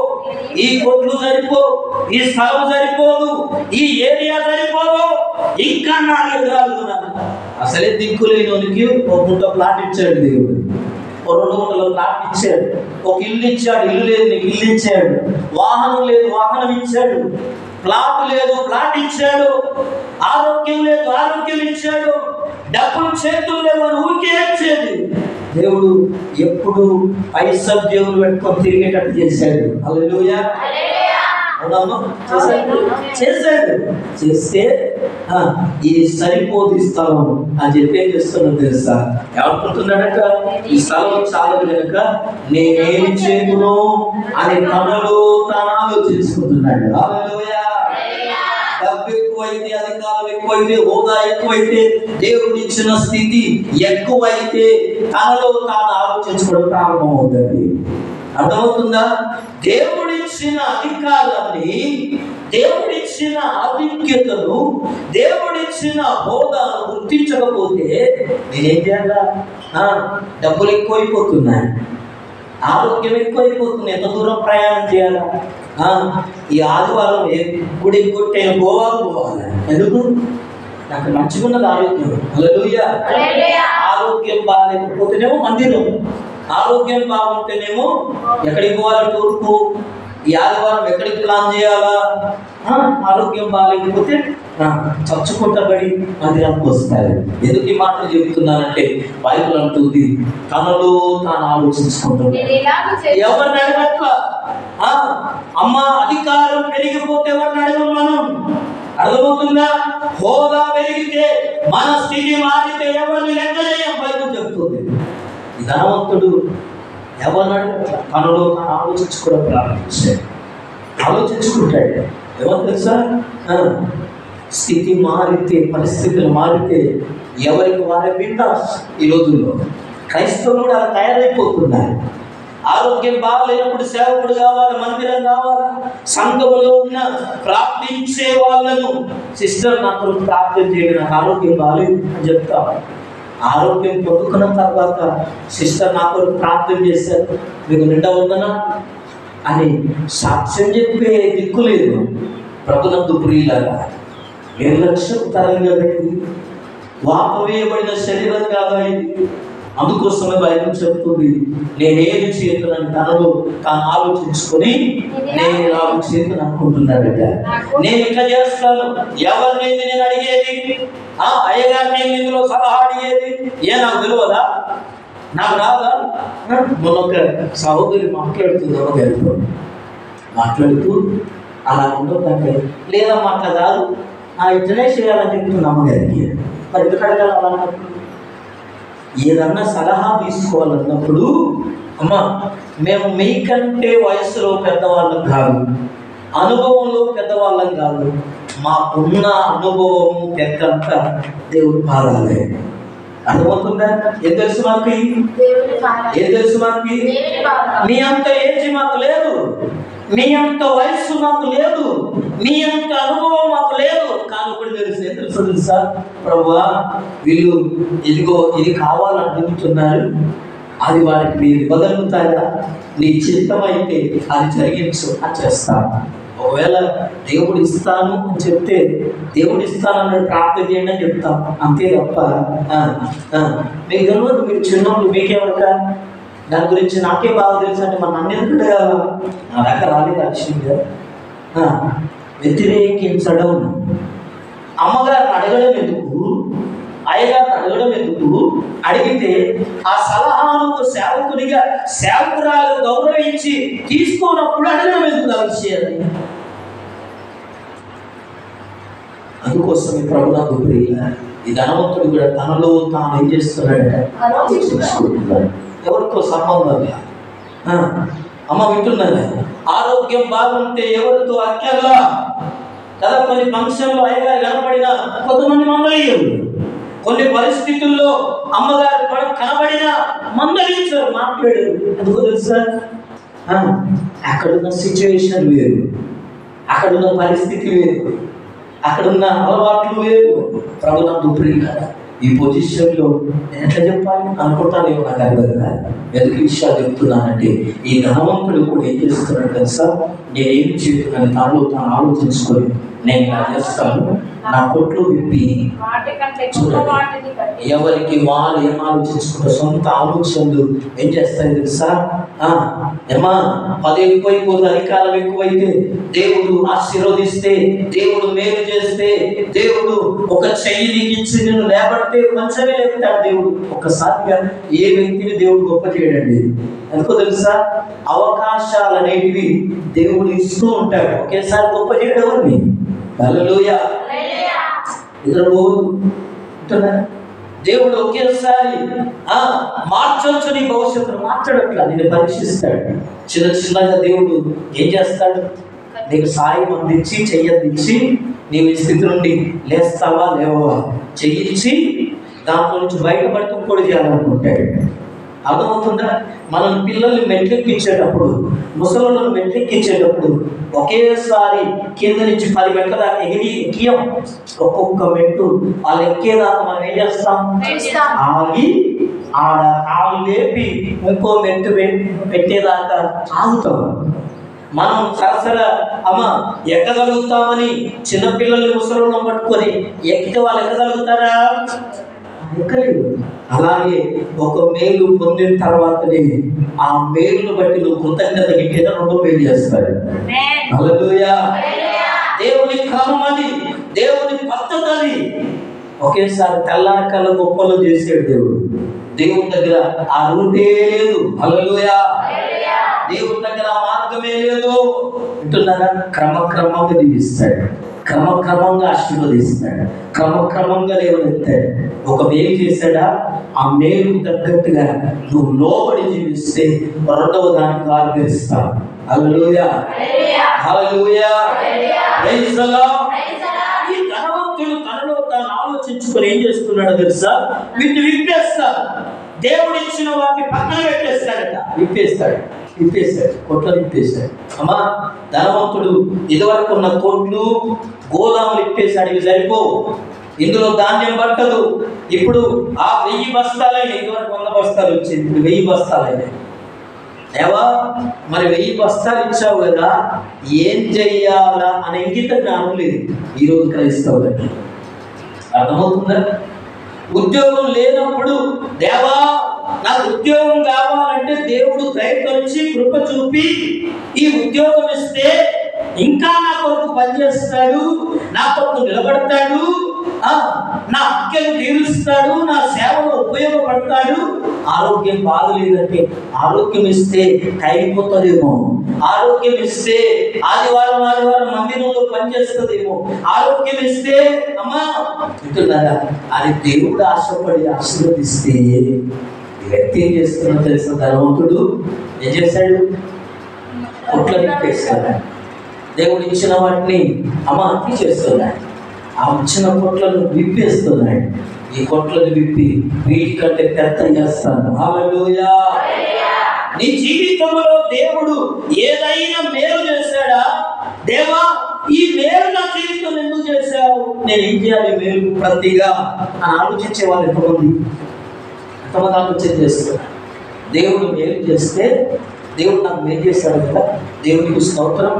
ఈ కొట్లు సరిపో, ఈ స్థలం సరిపోదు, ఈ ఏరియా సరిపోదు, ఇంకా 4 ఎకరాలు. అసలే దిక్కులేనోనికి ఒక గుంట ప్లాట్ ఇచ్చాడు దేవుడు, 2 గుంటల ప్లాట్ ఇచ్చాడు, ఒక ఇల్లు ఇచ్చాడు, ఇల్లు లేదు నీకు ఇల్లు ఇచ్చాడు, వాహనం లేదు వాహనం ఇచ్చాడు, ప్లాట్ లేదు ప్లాట్ ఇచ్చాడు, ఆరోగ్యం లేదు ఆరోగ్యం ఇచ్చాడు, డబ్బులు చేతులు లేవని ఊరికే ఇచ్చేది. దేవుడు ఎప్పుడు పైసలు దేవుడు పెట్టుకొని తిరిగేటట్టు చేశాడు. హల్లెలూయా. చేశాడు. చేస్తే ఇది సరిపోదు స్థలం అని చెప్పి ఏం చేస్తున్నాడు తెలుసా? ఏమనుకుంటున్నాడట? ఈ స్థలం చాలదు కనుక నేనేమి చేతును అని తనలో తాను ఆలోచించుకుంటున్నాడు. హల్లెలూయా. డబ్బు ఎక్కువైతే, అధికారం ఎక్కువైతే, హోదా ఎక్కువైతే, దేవుడు ఇచ్చిన స్థితి ఎక్కువైతే తనలో తాను ఆలోచించుకోవడం ప్రారంభమవుతుంది. అర్థమవుతుందా? దేవుడిచ్చిన అధికారాన్ని, దేవుడిచ్చిన ఆధిక్యతను, దేవుడిచ్చిన హోదాను గుర్తించకపోతే నేనేం చేయాలా? డబ్బులు ఎక్కువైపోతున్నాయి, ఆరోగ్యం ఎక్కువైపోతుంది, ఎంత దూరం ప్రయాణం చేయాలా? ఈ ఆదివారం గుడి కొట్టే గోవాకు పోవాలి. ఎందుకు? నాకు మంచిగా ఉన్నది ఆరోగ్యం. హల్లెలూయా. ఆరోగ్యం బాగాలేకపోతేనేమో మందిరం, ఆరోగ్యం బాగుంటేనేమో ఎక్కడికి పోవాలి? టూర్కు. ఈ ఆదివారం ఎక్కడికి ప్లాన్ చేయాలా? ఆరోగ్యం బాగాలేకపోతే చచ్చుకుంటబడి మందిరానికి వస్తారు. ఎందుకు ఈ మాటలు చెబుతున్నానంటే బైబిల్ అంటుంది తనలో తాను ఆలోచించుకుంటుంది. ఎవరిని అడగట్లా. అమ్మ అధికారం పెరిగిపోతే ఎవరిని అడగం మనం. అర్థమవుతుందా? హోదా పెరిగితే మన స్థితి మారితే ఎవరిని లెక్క చేయం. బైబిల్ చెప్తుంది. ఈ ధనవంతుడు ఎవరిని అడగట్లా, తనలో తాను ఆలోచించుకోవడం ప్రారంభించాడు. ఆలోచించుకుంటాడు. ఎవరు తెలుసా? స్థితి మారితే, పరిస్థితులు మారితే ఎవరికి వారే బిందాస్. ఈ రోజుల్లో క్రైస్తవులు కూడా అలా తయారైపోతున్నారు. ఆరోగ్యం బాగాలేనప్పుడు సేవకుడు కావాలి, మందిరం కావాలి, సంఘములో ఉన్న ప్రార్థించే వాళ్ళను సిస్టర్ నాకు ప్రార్థన చేయడం, నాకు ఆరోగ్యం బాగాలేదు అని చెప్తాను. ఆరోగ్యం పొందుకున్న తర్వాత సిస్టర్ నాకు ప్రార్థన చేశారు, మీకు నిండా ఉందనా అని సాక్ష్యం చెప్పే దిక్కు లేదు. ప్రభునందు ప్రియులారా, నిర్లక్ష్యకరంగా వాపవేయబడిన శరీరం కాదా ఇది? అందుకోసమే బైబిల్ చెప్తుంది, నేనేది చేతునని తనలో తాను ఆలోచించుకొని నేను నాకు చేతును అనుకుంటున్నాడట. నేను ఇట్లా చేస్తాను, ఎవరినైంది నేను అడిగేది? అయ్యగారిని ఇందులో సలహా అడిగేది? నాకు తెలియదా? నాకు రాదా? మొన్న ఒక సహోదరి మాట్లాడుతుంది, అమ్మగారితో మాట్లాడుతూ అలా ఉంటుందంటే లేదమ్మా అట్లా కాదు, ఇట్లనే చేయాలని చెప్తుంది అమ్మగారికి. మరి ఎందుకు అడగాలి అలా అన్నప్పుడు? ఏదన్నా సలహా తీసుకోవాలన్నప్పుడు అమ్మ మేము మీకంటే వయసులో పెద్దవాళ్ళం కాదు, అనుభవంలో పెద్దవాళ్ళం కాదు, మాకున్న అనుభవము పెద్దంత దేవుడు పారాలే. అర్థమవుతుందా? ఏం తెలుసు మాకు? ఏం తెలుసు మాకు? మీ అంత ఏజ్ మాకు లేదు, మీ అంత వయస్సు మాకు లేదు, మీ అంత అనుభవం మాకు లేదు. కానీ ఇప్పుడు తెలుసా ప్రభువా, వీళ్ళు ఇదిగో ఇది కావాలని అడుగుతున్నారు, అది వారికి మీరు ఇవ్వగలుగుతారా? నీ చిత్తమైతే అది జరిగించు అని చేస్తాను. ఒకవేళ దేవుడు ఇస్తాను అని చెప్తే దేవుడు ఇస్తానని ప్రార్థన చేయండి అని చెప్తాం, అంతే తప్ప మీకు తెలియదు. మీరు చిన్నప్పుడు మీకేమన్నా దాని గురించి నాకే బాగా తెలుసు అంటే మన అన్ని ఎందుకంటే నా దగ్గర రాలేదు లక్ష్యంగా వ్యతిరేకించడం. అమ్మగారిని అడగడం ఎందుకు, అయ్యగారిని అడగడం ఎందుకు? అడిగితే ఆ సలహాను సేవకునిగా సేవకురాలు గౌరవించి తీసుకోనప్పుడు అడగడం ఎందుకు ఆ విషయాన్ని? అందుకోసమే ప్రభునందు ప్రియుల ఈ ధనవంతుడు కూడా తనలో తాను ఏం చేస్తున్నాడంటే ఆలోచించుకుంటున్నాడు. ఎవరితో సంబంధం లేదు. అమ్మ వింటున్నది, ఆరోగ్యం బాగుంటే ఎవరితో అక్కర్లా కదా. కొన్ని ఫంక్షన్లో అయ్యగారు కనబడినా కొంతమంది మందలియరు, కొన్ని పరిస్థితుల్లో అమ్మగారు కనబడినా మందలించారు, మాట్లాడారు. ఎందుకో తెలుసా? అక్కడున్న సిచ్యువేషన్ వేరు, అక్కడున్న పరిస్థితి వేరు, అక్కడున్న అలవాట్లు వేరు. ప్రభునందు ప్రియులారా, ఈ పొజిషన్లో నేను ఎట్లా చెప్పాలి అనుకుంటానేమో నాకు అర్థం కాదు. ఎందుకు విషయాలు చెప్తున్నానంటే ఈ ధనవంతుడు కూడా ఏం చేస్తున్నాడు తెలుసా? నేనేం చేస్తున్నాను తాను తాను ఆలోచించుకొని నేను ఇలా చేస్తాను, నా కొట్లు విప్పి ఎవరికి వాళ్ళు ఏం ఆలోచించుకుంటారు, సొంత ఆలోచనలు ఏం చేస్తాయి తెలుసా? ఏమా 10 ఎక్కువైపోతే, అధికారం ఎక్కువైతే, దేవుడు ఆశీర్వదిస్తే, దేవుడు మేలు చేస్తే, దేవుడు ఒక చెయ్యి దిగించి నిన్ను లేబడితే కొంచెమే లేపుతాడు దేవుడు. ఒక్కసారిగా ఏ వ్యక్తిని దేవుడు గొప్ప చేయడండి. ఎందుకో తెలుసా? అవకాశాలు అనేటివి దేవుడు ఇస్తూ ఉంటాడు, ఒకేసారి గొప్ప చేయడం ఎవరిని? హల్లెలూయా. ఇద్దరు దేవుడు ఒకేసారి మార్చొచ్చు, నీ భవిష్యత్తును మార్చడట్లా, నేను పరీక్షిస్తాడు. చిన్న చిన్నగా దేవుడు ఏం చేస్తాడు? నీకు సాయం అందించి, చెయ్యందించి, నీవు ఈ స్థితి నుండి లేస్తావా లేవా చెయ్యించి దాంట్లో నుంచి బయటపడుతూ కూడా చేయాలనుకుంటాడు. అర్థమవుతుందా? మనం పిల్లల్ని మెట్లెక్కించేటప్పుడు, ముసలిలను మెట్లెక్కించేటప్పుడు ఒకేసారి కింద నుంచి 10 మెట్ల దాకా ఎక్కియం. ఒక్కొక్క మెట్టు వాళ్ళు ఎక్కేదాకా మనం ఏం చేస్తాం? ఆగి ఆడ కాలు లేపి ఇంకో మెట్టు పెట్టేదాకా ఆగుతాం. మనం సరసరా అమ్మ ఎక్కగలుగుతామని చిన్నపిల్లల్ని ముసలిని పట్టుకొని ఎక్కితే వాళ్ళు ఎక్కగలుగుతారా? ఎక్కలేదు. అలాగే ఒక మేలు పొందిన తర్వాతనే ఆ మేలును బట్టి నువ్వు కృతజ్ఞత ఇంకేదో రెండో మేలు చేస్తాడు. హల్లెలూయా. దేవుని క్రమం అది, దేవుని పద్ధతి అది. ఒకేసారి తెల్లారకల్లా గొప్పలు చేసాడు దేవుడు. దేవుని దగ్గర ఆ రూటే లేదు. హల్లెలూయా. దేవుని దగ్గర ఆ మార్గమే లేదు అంటున్నారా? క్రమక్రమంగా దీవిస్తాడు, క్రమక్రమంగా ఆశీర్వదిస్తాడు, క్రమక్రమంగా లేవనెత్తాడు. ఒక మేలు చేశాడా, ఆ మేలు తగ్గట్టుగా నువ్వు లోబడి జీవిస్తే రెండవ దానికి ఆర్గరిస్తావు. Hallelujah. Hallelujah. Praise the Lord. ఈ ధనవంతుడు తనలో తాను ఆలోచించుకొని ఏం చేస్తున్నాడో తెలుసా? వీటిని విప్పేస్తాడు. దేవుడు ఇచ్చిన వాటిని పక్కన పెట్టేస్తాడట. విప్పేస్తాడు, కొట్లు విప్పేశాడు. అమ్మా, ధనవంతుడు ఇదివరకు ఉన్న కొట్లు గోదాములు ఇప్పేశాడు. ఇవి సరిపో, ఇందులో ధాన్యం పట్టదు. ఇప్పుడు ఆ 1000 బస్తాలైనాయి. ఇదివరకు 100 బస్తాలు వచ్చేది, ఇప్పుడు 1000 బస్తాలైనాయి. ఏవా, మరి 1000 బస్తాలు ఇచ్చావు కదా, ఏం చెయ్యాలా అనే ఇంగిత జ్ఞానం లేదు ఈరోజు క్రైస్తవులకి. అర్థమవుతుందా? ఉద్యోగం లేనప్పుడు, దేవా నాకు ఉద్యోగం కావాలంటే దేవుడు దయతలిచి కృప చూపి ఈ ఉద్యోగం ఇస్తే ఇంకా నా కొరకు పనిచేస్తాడు, నా కొరకు నిలబడతాడు, నా అక్కలు తీరుస్తాడు, నా సేవలో ఉపయోగపడతాడు. ఆరోగ్యం బాగలేదంటే ఆరోగ్యం ఇస్తే అయిపోతుందేమో, ఆరోగ్యం ఇస్తే ఆదివారం మందిరంలో పనిచేస్తుందేమో, ఆరోగ్యం ఇస్తే అమ్మా అంటున్నారా అది దేవుడు ఆశపడి ఆశీర్వదిస్తే వ్యక్తి ఏం చేస్తున్నా తెలిసిన ధనవంతుడు ఏం చేశాడు? కొట్లు విప్పేస్తాడు. దేవుడు ఇచ్చిన వాటిని అతి చేస్తున్నాడు. ఆ ఇచ్చిన కొట్లను విప్పేస్తున్నాడు. ఈ కొట్లను విప్పి వీటికంటే పెద్ద చేస్తాను. హల్లెలూయా. నీ జీవితంలో దేవుడు ఏదైనా మేలు చేశాడా? దేవా ఈ మేలు నా జీవితంలో ఎందుకు చేశావు, నేను ఏం చేయాలి మేలు ప్రతిగా అని ఆలోచించే వాళ్ళు ఎంతమంది ఆలోచన చేస్తారు. దేవుడు మేలు చేస్తే దేవుడు నాకు మేలు చేస్తాడు కదా, దేవునికి స్తోత్రం,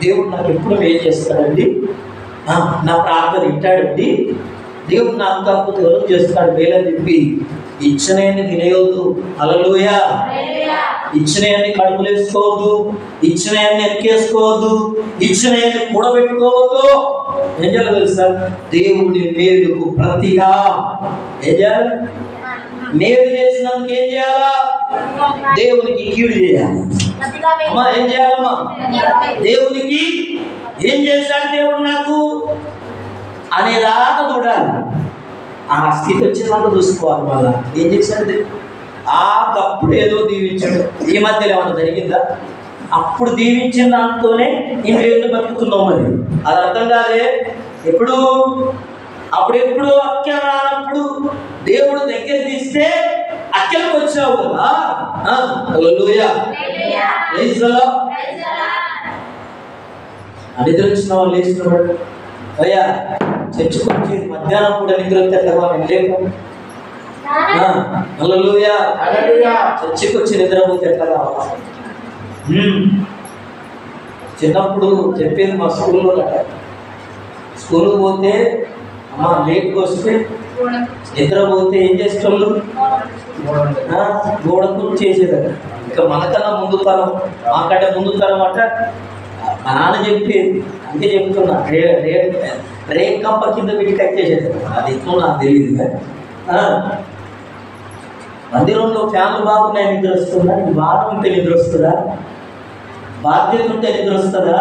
దేవుడు నాకు ఎప్పుడు మేలు చేస్తాడండి, నా ప్రార్థన వింటాడండి, దేవుడు నాకు కాకపోతే ఎవరు చేస్తాడు మేలని చెప్పి ఇచ్చినయన్ని తినేయవద్దు. హల్లెలూయా. ఇచ్చినయన్ని కడుపులు వేసుకోవద్దు, ఇచ్చినయన్ని ఎక్కేసుకోవద్దు, ఇచ్చినయన్ని కూడబెట్టుకోవద్దు. ఏం చేయాలి తెలుసా? దేవుడి మేలుకు ప్రతిగా ఏం చేయాలి? మేలు చేసినందుకు ఏం చేయాలా? దేవునికి కీడు చేయాలి. అమ్మా ఏం చేయాలమ్మా? దేవునికి ఏం చేశాడు దేవుడు నాకు అనేదాకా చూడాలి. ఆ స్థితి వచ్చినాక చూసుకోవాలి. మళ్ళా ఏం చేశాడు? అప్పుడు ఏదో దీవించాడు. ఈ మధ్యలో ఏమన్నా జరిగిందా? అప్పుడు దీవించిన దాంతోనే ఇంకేళ్ళు బతుకుతున్నాం. మరి అది అర్థం కాదే. అప్పుడెప్పుడు అక్కలు రానప్పుడు దేవుడు దగ్గర తీస్తే అక్కలకు వచ్చావు కదా. హల్లెలూయా. Praise the Lord. నిద్ర వచ్చిన వాళ్ళు లేచినవాడు అయ్యా చర్చకొచ్చి మధ్యాహ్నం కూడా నిద్ర వచ్చేట్లా లేకు. హల్లెలూయా. చర్చకి వచ్చి నిద్రపోతే ఎట్లా కావాలి? చిన్నప్పుడు చెప్పేది మా స్కూల్లో, స్కూల్కి పోతే అమ్మ లేట్కి వస్తే నిద్రపోతే ఏం చేసేవాళ్ళు? గోడకు చేసేదట. ఇంకా మనకన్నా ముందు తరం, మాకంటే ముందు తరం అంట మా నాన్న చెప్పేది. అందుకే చెప్తున్నా, రేక్ కంప కింద పెట్టి కట్టేసేది. అది ఎక్కువ నాకు తెలియదు. మందిరంలో ఫ్యాన్లు బాగున్నాయి, నిద్ర వస్తుందా? ఇది బాగా ఉంటే నిద్ర వస్తుందా? బాధ్యత ఉంటే నిద్ర వస్తుందా?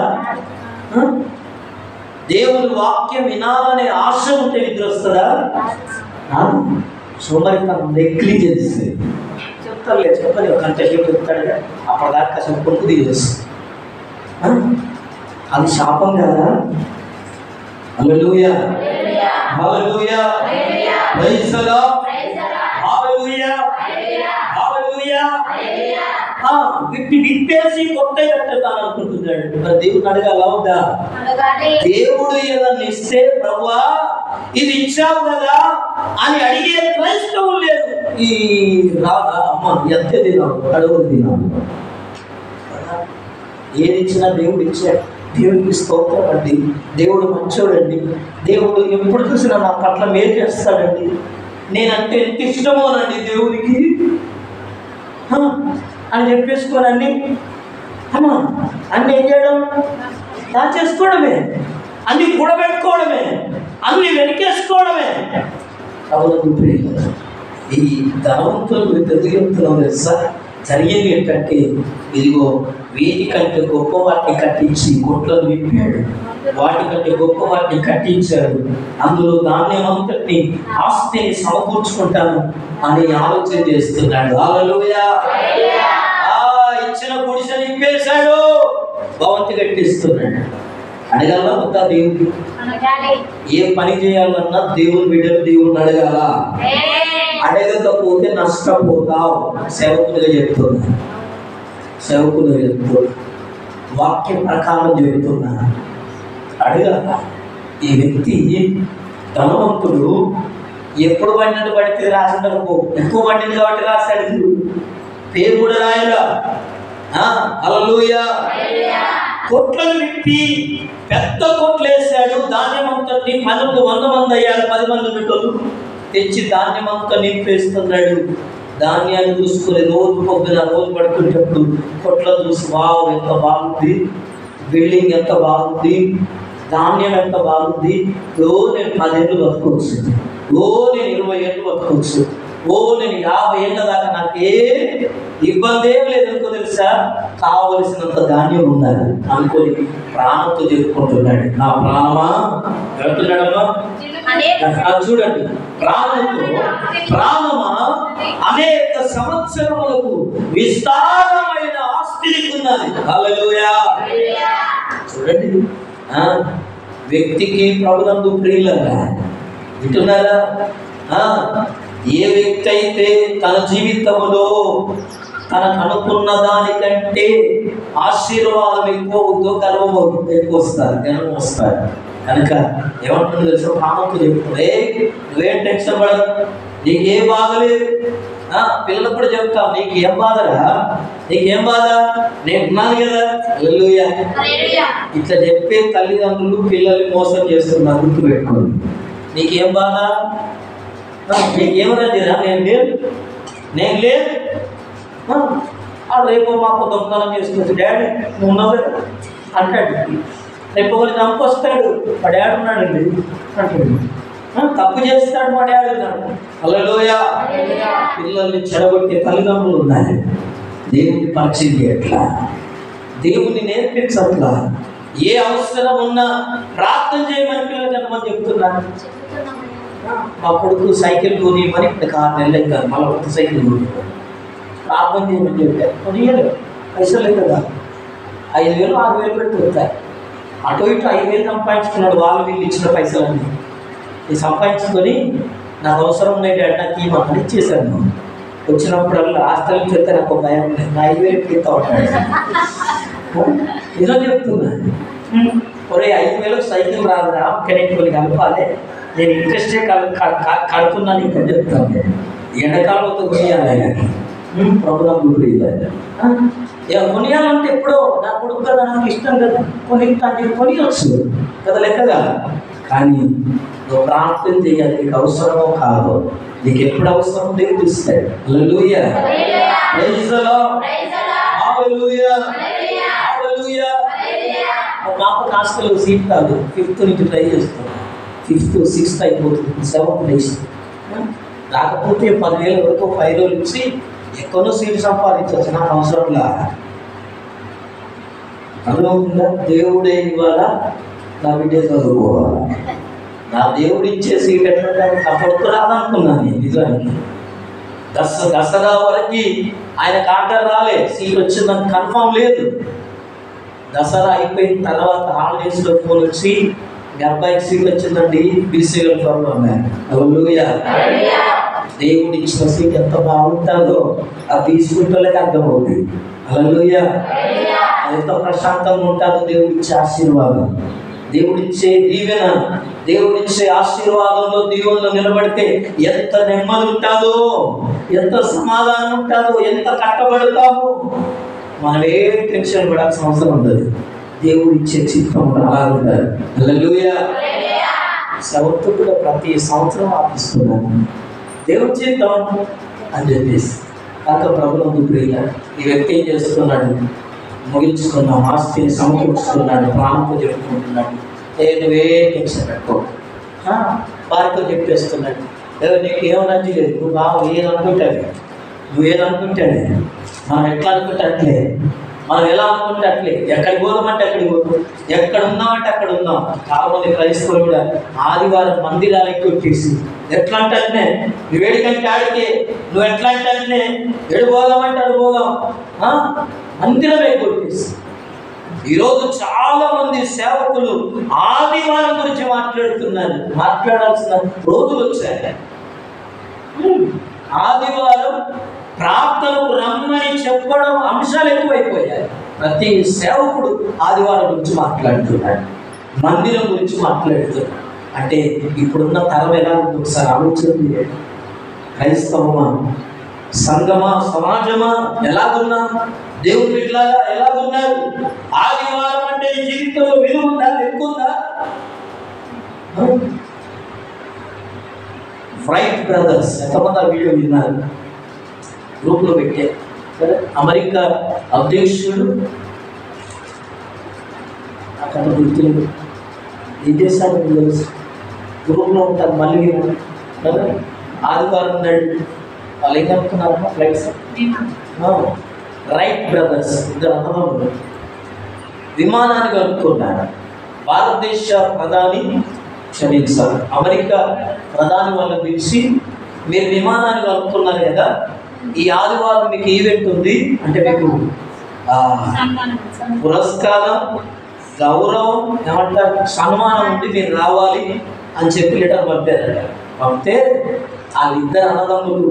దేవుని వాక్యం వినాలనే ఆశ ఉంటే నిద్ర వస్తుందా? సోమరితనం నెగ్లిజెన్స్. చెప్పలే ఒక గంట సేపు చెప్తాడు, అప్పటిదాకా కాసేపు కొనుక్కు తీయచ్చు. అది శాపం కదా. Hallelujah. Hallelujah. Praise the Lord. Hallelujah. Hallelujah. విప్పేసి కొత్త కట్టుతాను అనుకుంటున్నాడు. మరి దేవుడు అడగాల వద్దా? దేవుడు ఏదన్నా ఇస్తే ప్రభువా ఇది ఇచ్చావు కదా అని అడిగే క్రైస్తవులు లేదు. ఈ రాదా అమ్మ ఎంత తినాలి, అడుగులు తినాలి. ఏది ఇచ్చినా దేవుడు ఇచ్చాడు. దేవుడికి స్తోత్రం అండి. దేవుడు మంచోడండి. దేవుడు ఎప్పుడు చూసినా నా పట్ల మేలు చేస్తాడండి. నేనంటే ఎంత ఇష్టమోనండి దేవునికి అని చెప్పేసుకోనండి. అమ్మా అన్ని ఏం చేయడం? దాచేసుకోవడమే, అన్ని కూడబెట్టుకోవడమే, అన్ని వెనకేసుకోవడమే. అవును, ఈ ధనవంతులకు ఎందుకు చెప్తున్నాం తెలుసా? జరిగేది ఏంటంటే, ఇదిగో వీటి కంటే గొప్ప వాటిని కట్టించి కొట్లను విప్పాడు, వాటికంటే గొప్ప వాటిని కట్టించాడు, అందులో ధాన్యమంతటిని ఆస్తిని సమకూర్చుకుంటాను అని ఆలోచన చేస్తున్నాడు. హల్లెలూయా! ఇచ్చిన గుడిసెని ఇప్పేశాడు, భవంతి కట్టిస్తున్నాడు. అడగాలా వద్దా దేవుడు? ఏ పని చేయాలన్నా దేవుని బిడ్డలు దేవుడిని అడగాల. అడగకపోతే నష్టపోతావు. సేవకులుగా చెప్తున్నా, సేవకులుగా చెప్తున్నా, వాక్య ప్రకారం చెబుతున్నా. అడగాల. ఈ వ్యక్తి ధనవంతుడు ఎప్పుడు పడినట్టు పడితే రాసినకు ఎక్కువ పడింది కాబట్టి రాశాడు, పేరు కూడా రాయలా. హల్లెలూయా! కొట్లను విప్పి పెద్ద కొట్లు వేసాడు, ధాన్యమంతటి 100 మంది అయ్యారు, 10 మంది బిడ్డలు తెచ్చి ధాన్యమంతా నింపేస్తున్నాడు. ధాన్యాన్ని చూసుకుని రోజు పొద్దున రోజు పడుకునేటప్పుడు కొట్లను చూసి, వావ్ ఎంత బాగుంది, బిల్డింగ్ ఎంత బాగుంది, ధాన్యం ఎంత బాగుంది, నేను 10 ఏళ్ళు బతకవచ్చు, నేను 20 ఏళ్ళు బతకవచ్చు, నేను 50 ఏళ్ళ దాకా నాకే ఇబ్బంది ఏం లేదనుకో తెలుసా, కావలసినంత ధాన్యం ఉండాలి అనుకొని ప్రాణంతో చెప్పుకుంటున్నాడు. నా ప్రాణమా వెళ్తున్నాడమ్మా, చూడండి, ప్రాణమా అనేక సంవత్సరములకు విస్తారమైన ఆస్తిని ఉన్నది. హల్లెలూయా! చూడండి, వ్యక్తికి ప్రభునందు ప్రియులరా వింటున్నారా? ఏ వ్యక్తి అయితే తన జీవితంలో తనకు అనుకున్న దానికంటే ఆశీర్వాదం ఎక్కువ ఉద్యోగాలు ఎక్కువ వస్తారు, జనం వస్తారు. కనుక ఏమంటుంది తెలుసు, ప్రాణంతో చెప్తుంది, నువ్వేం టెన్షన్ పడదు, నీకేం బాధలేదు. పిల్లలకు కూడా చెప్తాం, నీకు ఏం బాధరా, నీకేం బాధ, నేను ఉన్నాను కదా. హల్లెలూయా! ఇట్లా చెప్పే తల్లిదండ్రులు పిల్లల్ని మోసం చేస్తున్నారు, గుర్తుపెట్టుకోండి. నీకేం బాధ, నీకేమరా, నేను లేదు. రేపు మాకు దొంగతనం చేసుకొచ్చి డాడీ నువ్వు ఉన్నావు అంటాడు. రేపు ఒకరు చంపొస్తాడు, మా డాడీ ఉన్నాడండి అంటాడు. తప్పు చేస్తాడు, మా డాడీ ఉన్నాడు. హల్లెలూయా! పిల్లల్ని చెడగొట్టే తల్లిదండ్రులు ఉన్నాయి. దేవుని పరిచయం చేయట్లా, దేవుని నేర్పించట్లా. ఏ అవసరం ఉన్నా ప్రార్థన చేయమని పిల్లలు చెప్పమని చెప్తున్నాను. మా కొడుకు సైకిల్ కొనియమని ఇప్పుడు 6 నెలలు అవుతారు, మళ్ళీ కొత్త సైకిల్ కొని ప్రార్థన చేయమని చెప్పారు. కొనియలేదు, పైసలు లేదు కదా, 5,000 6,000 పెట్టి వస్తాయి. అటు ఇటు 5,000 సంపాదించుకున్నాడు, వాళ్ళు వీళ్ళు ఇచ్చిన పైసలన్నీ ఇది సంపాదించుకొని నాకు అవసరం ఉన్నాయి డాడీ నాకు ఇవ్వమని ఇచ్చేసాను. వచ్చినప్పుడల్లా హాస్టల్కి వెళ్తే నాకు భయం లేదు, నా 5,000 తీస్తా ఉంటాడు. నిజం చెప్తున్నా, 5,000 సైకిల్ రాదురా, కనెక్ట్ కొన్ని కలపాలి, నేను ఇంట్రెస్టే కడుతున్నాను ఇంకా చెప్తాను. ఎండాకాలంతో కొనియాలి, ప్రభుత్వం కొనియాలంటే ఎప్పుడో నా కొడుకు కదా, నాకు ఇష్టం కదా, కొనియొచ్చు కదా లెక్కగా. కానీ నువ్వు ప్రార్థన చేయాలి, నీకు అవసరమో కాదో, నీకు ఎప్పుడు అవసరం దేవుడు ఇస్తాడు. Hallelujah! Praise the Lord! Hallelujah! Hallelujah! మా పాపకు హాస్టల్లో సీట్ కాదు, 5th నుంచి ట్రై చేస్తాను. 5th 6th అయిపోతుంది, 7th నెక్స్ట్ రాకపోతే 10,000 వరకు 5 రోజులు ఇచ్చి ఎక్కడో సీటు సంపాదించవచ్చు, నాకు అవసరంలా. అర్థమవుతుందా? దేవుడే ఇవ్వాలా, నా బిడ్డే చదువుకోవాలా. నా దేవుడు ఇచ్చే సీట్ ఎట్లా అప్పటితో రాదనుకున్నాను నేను. నిజానికి దసరా వరకు ఆయన కాంటాక్ట్ రాలే, సీట్ వచ్చిందని కన్ఫామ్ లేదు. దసరా అయిపోయిన తర్వాత హాలిడేస్లో ఫోన్ వచ్చి, మీ అబ్బాయికి సీట్ వచ్చిందండి, బీసీఎల్ ఫార్మ్ అన్నారు. హల్లెలూయా! దేవుడు ఇచ్చిన సీట్ ఎంత బాగుంటుందో అది తీసుకుంటే అర్థమవుతుంది. హల్లెలూయా! ఎంత ప్రశాంతంగా ఉంటుందో దేవుడు ఇచ్చే ఆశీర్వాదం, దేవుడిచ్చే దీవెన, దేవుడిచ్చే ఆశీర్వాదంలో దీవెనలో నిలబడితే ఎంత నెమ్మది ఉంటుందో, ఎంత సమాధానం ఉంటుందో, ఎంత కట్టబడతామో. మనం ఏ టెన్షన్ పడాల్సిన అవసరం ఉండదు. దేవుడు ఇచ్చే చిత్తం అలా ఉంటారు. హల్లెలూయా! 7th కూడా ప్రతి సంవత్సరం ఆపిస్తున్నాను. దేవుడు చేద్దాం అని చెప్పేసి. కాక ప్రభుత్వం ప్రియ ఈ వ్యక్తి ఏం చేస్తున్నాడు, ముగించుకున్నాం, ఆస్తిని సమకూర్చుకున్నాడు, ప్రాణంతో చెప్పుకుంటున్నాడు. నువ్వే టెన్షన్ పెట్టుకో, వారితో చెప్పేస్తున్నాడు. నీకు ఏమనది లేదు, నువ్వు ఏదనుకుంటాడు, నువ్వేదనుకుంటాడు, మనం ఎట్లా అనుకుంటే అట్లే, మనం ఎలా అనుకుంటే అట్లే, ఎక్కడికి పోదామంటే అక్కడికి పోతాం, ఎక్కడ ఉందామంటే అక్కడ ఉందాం. చాలా మంది క్రైస్తవులు కూడా ఆదివారం మందిరాలకి వచ్చేసి ఎట్లా అంటే నువ్వు ఏడికంటే ఆడికే, నువ్వు ఎట్లా అంటే ఎడు పోదామంటే అడు పోదాం, మందిరం ఎక్కొట్టేసి. ఈరోజు చాలా మంది సేవకులు ఆదివారం గురించి మాట్లాడుతున్నారు. మాట్లాడాల్సిన రోజులు వచ్చాయి. ఆదివారం ప్రార్థనకు రమ్మని చెప్పడం అంశాలు ఎక్కువైపోయాయి. ప్రతి సేవకుడు ఆదివారం గురించి మాట్లాడుతున్నాడు, మందిరం గురించి మాట్లాడుతున్నాడు. అంటే ఇప్పుడున్న తరం ఎలా ఉంది ఒకసారి ఆలోచన. క్రైస్తవమా, సంఘమా, సమాజమా ఎలాగున్నా, దేవుని బిడ్డలాగా ఎలాగున్నారు? ఆదివారం అంటే జీవితంలో విలువ ఉందా, లెక్కుందా? రైట్ బ్రదర్స్ ఎంతమంది వీడియో విన్నారు, గ్రూప్లో పెట్టారు. అమెరికా అధ్యక్షుడు అక్కడ గుర్తులేదు, ఏం చేశారు తెలుసు, గ్రూప్లో ఉంటారు. మళ్ళీ కదా ఆదివారం నాడు వాళ్ళు ఏం కనుక్కున్నారమ్మా ఫ్లైట్స్, రైట్ బ్రదర్స్ ఇద్దరు అన్నదమ్ములు విమానాన్ని కనుక్కున్నారు. భారతదేశ ప్రధాని క్షమించాలి, అమెరికా ప్రధాని వాళ్ళని పిలిచి, మీరు విమానాన్ని కనుక్కున్నారు కదా, ఈ ఆదివారం మీకు ఈవెంట్ ఉంది, అంటే మీకు పురస్కారం, గౌరవం, ఏమంటారు, సన్మానం ఉంది, మీరు రావాలి అని చెప్పి లెటర్ పంపారు. పంపితే వాళ్ళిద్దరు అన్నదమ్ములు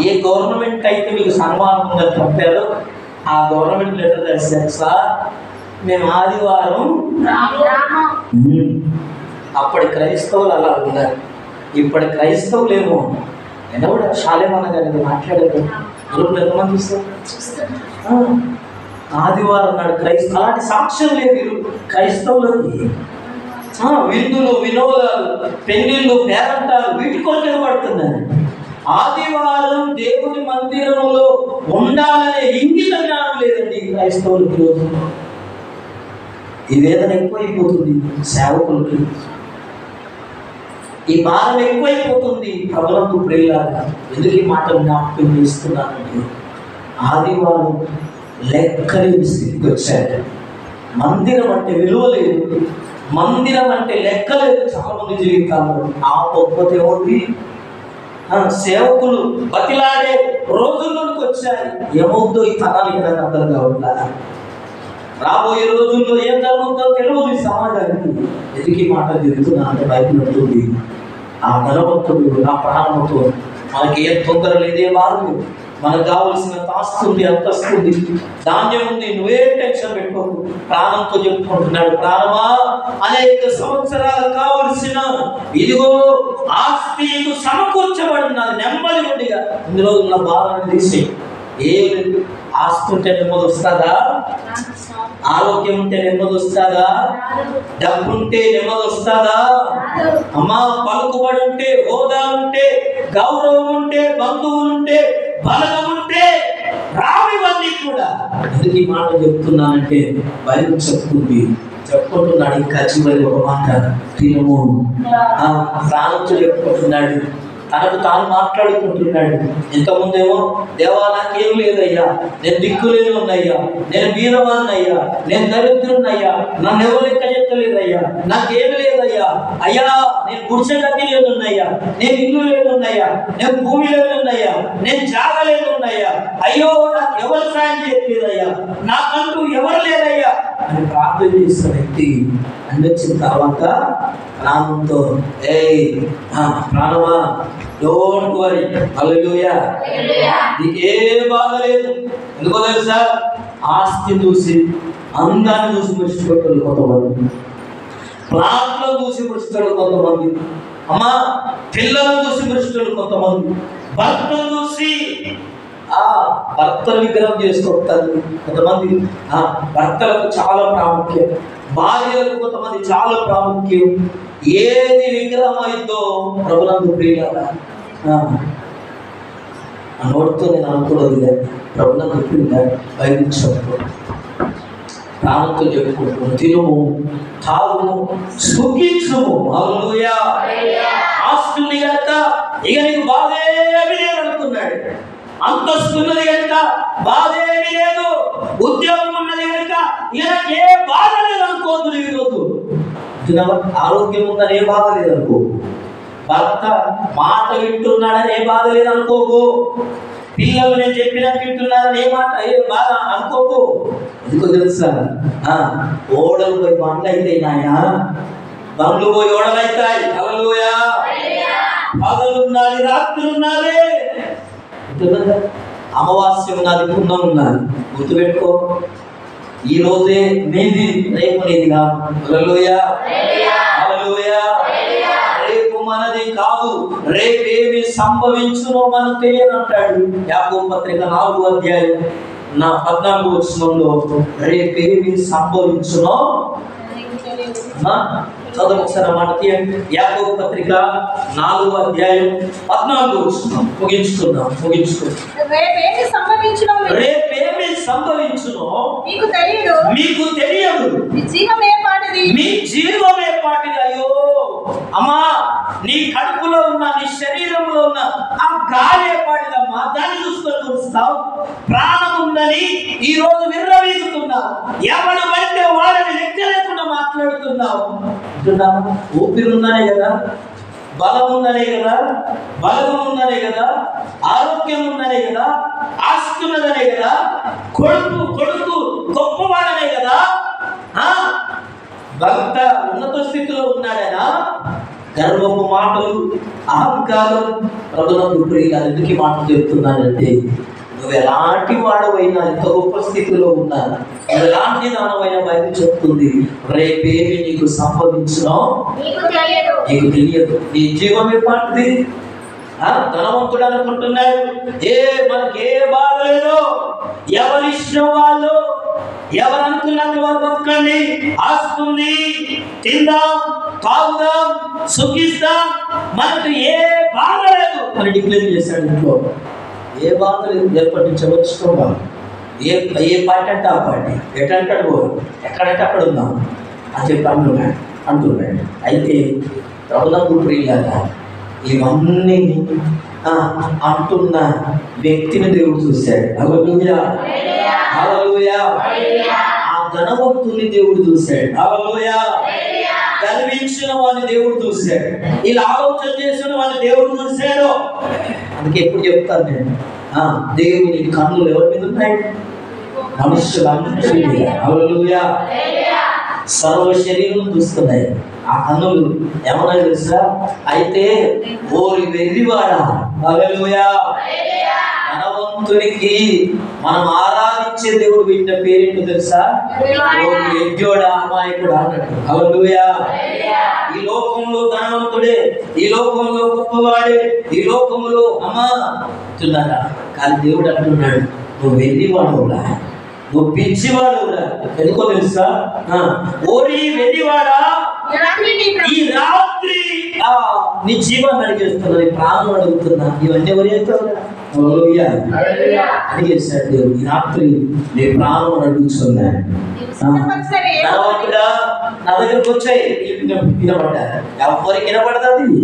ఏ గవర్నమెంట్ అయితే మీకు సన్మానం ఉందని పంపారో ఆ గవర్నమెంట్ లెటర్ రాశారు, సార్ మేము ఆదివారం. అప్పటి క్రైస్తవులు అలా ఉన్నారు, ఇప్పటి క్రైస్తవులు ఏమో. నేను కూడా శాలేమన్న గారిని మాట్లాడారు, గ్రూప్లో ఎంతమంది చూస్తారు, ఆదివారం నాడు క్రైస్తవ అలాంటి సాక్ష్యం లేదు క్రైస్తవులకి. విందులు, వినోదాలు, పెళ్లిళ్ళు, పేరంటాలు వీటి కొరకే పడుతున్నారు. ఆదివారం దేవుని మందిరంలో ఉండాలనే ఇంగిత జ్ఞానం లేదండి క్రైస్తవులకి. రోజు ఈ వేదన ఎక్కువైపోతుంది సేవకులకి, ఈ భారం ఎక్కువైపోతుంది ప్రభువుకు ప్రియులారా. ఎందుకు ఈ మాటలు జ్ఞాపకం చేస్తున్నానంటే ఆదివారం లెక్కలేని స్థితికి వచ్చారు. మందిరం అంటే విలువ లేదు, మందిరం అంటే లెక్కలేదు చాలా మంది జీవితాల్లో. ఆ పద్ధతి ఏమవుతుంది, సేవకులు బతిలాడే రోజుల్లోకి వచ్చాయి. ఏమవుతుందో ఈ తరానికి నాకు అర్థం కావట్లేదు. రాబోయే రోజుల్లో ఏం జరుగుతుందో తెలియదు ఈ సమాజానికి. ఎందుకు ఈ మాట జరుగుతున్నా అంటే బైబిల్ ఉంటుంది, ఆ ధనవంతుడు నా ప్రాణంతో మనకి ఏం తొందర లేదే బాధ, మనకు కావలసిన ఆస్తుంది, అంతస్తుంది, ధాన్యం ఉంది, నువ్వే టెన్షన్ పెట్టుకోకు. ప్రాణంతో చెప్పుకుంటున్నాడు, ప్రాణమా అనేక సంవత్సరాలు కావలసిన ఇదిగో ఆస్తి సమకూర్చబడినది, నెమ్మది ఉండిగా ఇందులో ఉన్న బాధను తీసి. ఏ ఆస్తి ఉంటే నెమ్మది వస్తుందా? ఆరోగ్యం ఉంటే నెమ్మది వస్తుందా? డబ్బు ఉంటే నెమ్మది వస్తుందా? అమ్మా పలుకుబడి ఉంటే, హోదా ఉంటే, గౌరవం ఉంటే, బంధువులు ఉంటే, బలం ఉంటే రావివన్నీ కూడా. ఎందుకు ఈ మాట చెప్తున్నానంటే బైబిల్ చెప్పుకుంటున్నాడు. ఇంకా చివరి ఒక మాట తినము ప్రాణంతో చెప్పుకుంటున్నాడు, తనకు తాను మాట్లాడుకుంటున్నాడు. ఇంతకుముందేమో దేవా నాకేం లేదయ్యా, నేను దిక్కులేని ఉన్నాయ్యా, నేను బీదవాన్నయ్యా, నేను దరిద్రున్నయ్యా, నన్ను ఎవరు లెక్క చెప్తలేదయ్యా, నాకేమి లేదయ్యా, అయ్యా నేను గుడిసె గది లేదున్నయ్యా, నేను ఇల్లు లేదున్నయ్యా, నేను భూమి లేదున్నయ్యా, నేను జాగ లేదున్నయ్యా, అయ్యో నాకు ఎవరు సాయం చేయలేదయ్యా, నాకంటూ ఎవరు లేదయ్యా అని ప్రార్థన చేసిన వ్యక్తి అందించిన తర్వాత ప్రాణంతో ప్రాణమా డోంట్ వరీ, హల్లెలూయా, నీకు ఏ బాధ లేదు. ఎందుకో తెలుసా? ఆస్తి చూసి, అందాన్ని చూసి మురిసిపెట్టారు కొంతమంది, ప్లాట్లో చూసి మురిస్తాడు కొంతమంది, అమ్మా పిల్లలను చూసి మురిస్తాడు కొంతమంది, భర్తను చూసి భర్తను విగ్రహం చేసుకుంటారు కొంతమంది. భర్తలకు చాలా ప్రాముఖ్యం, భార్యలకు కొంతమంది చాలా ప్రాముఖ్యం. ఏది విగ్రహం అయిద్దో ప్రభునందు ప్రియులారా ఆ నోటితో నేను అనుకోలేదు కానీ ప్రభుత్వ గుర్తుందా బైబిల్ చదువు ప్రాణంతో చెప్పుకుంటున్నాం. తినుము, తాగుము, సుఖించుము. హల్లెలూయా. ఆస్తుల్ని కనుక ఇక నీకు బాధేమీ లేదు అనుకున్నాడు. అంతస్తున్నది కనుక బాధేమీ లేదు. ఉద్యోగం ఉన్నది కనుక ఇక ఏ బాధ లేదు అనుకోదు. ఈరోజు ఆరోగ్యం ఉందని ఏ బాధ లేదనుకో. భర్త మాట వింటున్నాడని ఏ బాధ లేదనుకోకు. పిల్లలు నేను చెప్పినట్టు వింటున్నారని ఏ బాధ అనుకోకు. ఎందుకో తెలుసా, ఓడలు పోయి బండ్లు అవుతాయి నాయన, బండ్లు పోయి ఓడలు అవుతాయి. హల్లెలూయా. పగలున్నది, రాత్రి ఉన్నది, అమావాస్య ఉన్నది, పుణ్యం ఉన్నది. గుర్తుపెట్టుకో, ఈ రోజే నీది, రేపు నీది కాదు. హల్లెలూయా. హల్లెలూయా. రేపు మనది కాదు. రేపేమి సంభవించునో మనకు తెలియదంటాడు యాకోబు పత్రిక 4వ అధ్యాయం 14వ వచనంలో. రేపేమి సంభవించునో చదువు ఒకసారి మాట తీయండి. యాకోబు పత్రిక 4వ అధ్యాయం 14వ వచనం. ముగించుకుందాం. రేపేమి సంభవించునో మీకు తెలియదు. మీ జీవమే పాటిది. అయ్యో అమ్మా, నీ కడుపులో ఉన్న, నీ శరీరంలో ఉన్న ఆ గాలి పాటిదమ్మా. దాన్ని చూసుకొని చూస్తావు. ప్రాణం ఉందని ఈ రోజు విర్రవీగుతున్నావు. ఎవరు పడితే వాళ్ళని లెక్క లేకుండా మాట్లాడుతున్నావు. ఊపిరి ఉందనే కదా, బలం ఉందనే కదా, బలం ఉందనే కదా, ఆరోగ్యం ఉందనే కదా, ఆస్తి ఉన్నదనే కదా, కొడుకు గొప్పవాడనే కదా, భక్త ఉన్నత స్థితిలో ఉన్నాడైనా గర్వపు మాటలు, అహంకారం ప్రభుత్వం ప్రియులు ఎందుకు మాటలు చెప్తున్నానంటే, నువ్వు ఎలాంటి వాడవైనా, ఎంత గొప్ప స్థితిలో ఉన్నా, నువ్వు ఎలాంటి దానమైనా బయట చెప్తుంది, రేపేమి నీకు సంభవించునో నీకు తెలియదు. నీ జీవం ఏ పాటిది. ధనవంతుడు అనుకుంటున్నాడు, మనకి ఏ బాధ లేదు, ఎవరిష్టం వాళ్ళు, ఎవరు అనుకున్నట్టు వాళ్ళు బతకండి, ఆస్తుంది, తిందాం, తాగుదాం, సుఖిస్తాం, మనకు ఏ బాధ లేదు అని డిక్లేర్ చేశాడు. ఇంట్లో ఏ బాధ లేదు. ఎప్పటి నుంచి వచ్చుకోవాలి, ఏ పార్టీ అంటే ఆ పార్టీ, ఎటంటే ఎక్కడంటే అక్కడ ఉందాం అని చెప్పి అంటున్నాడు. అయితే ప్రభుత్వం ప్రియులారా, ఇవన్నీ అంటున్న వ్యక్తిని దేవుడు చూశాడు. హల్లెలూయా. హల్లెలూయా. ఆ ధనవంతుని దేవుడు చూశాడు. హల్లెలూయా. గర్వించిన వాడిని దేవుడు చూశాడు. ఇలా ఆలోచన చేసిన వాడిని దేవుడు చూశాడు. అందుకే ఎప్పుడు చెప్తాను నేను, దేవుని కన్నులు ఎవరి మీద ఉన్నాయి? మనుషులందరి మీద. హల్లెలూయా. సర్వ శరీరం చూస్తున్నాయి. ఆ కన్నులు ఏమన్నా తెలుసా? అయితే ఓరి వెర్రివాడా, హల్లెలూయా, ధనవంతునికి మనం ఆరాధించే దేవుడు పెట్టిన పేరేంటో తెలుసా? ఓరి యజ్ఞోడా, అమాయకుడా అన్నట్టు. హల్లెలూయా. ఈ లోకంలో ధనవంతుడే, ఈ లోకంలో గొప్పవాడే, ఈ లోకంలో తున్నారా, కానీ దేవుడు అంటున్నాడు, నువ్వు వెర్రివాడురా, నువ్వు పిచ్చివాడురా. ఎందుకో తెలుసా? ఓరి వెర్రివాడా, ఈ రాత్రి నీ జీవాన్ని అడిగేస్తున్నా, నీ ప్రాణం అడుగుతున్నా, ఇవన్నీ ఎవరు చేస్తావు? అడిగేస్తాడు దేవుడు. ఈ రాత్రి నీ ప్రాణం అడుగుతున్నా. నా దగ్గరకు వచ్చాయి, వినపడ్డారు. ఎవరికి వినపడుతుంది?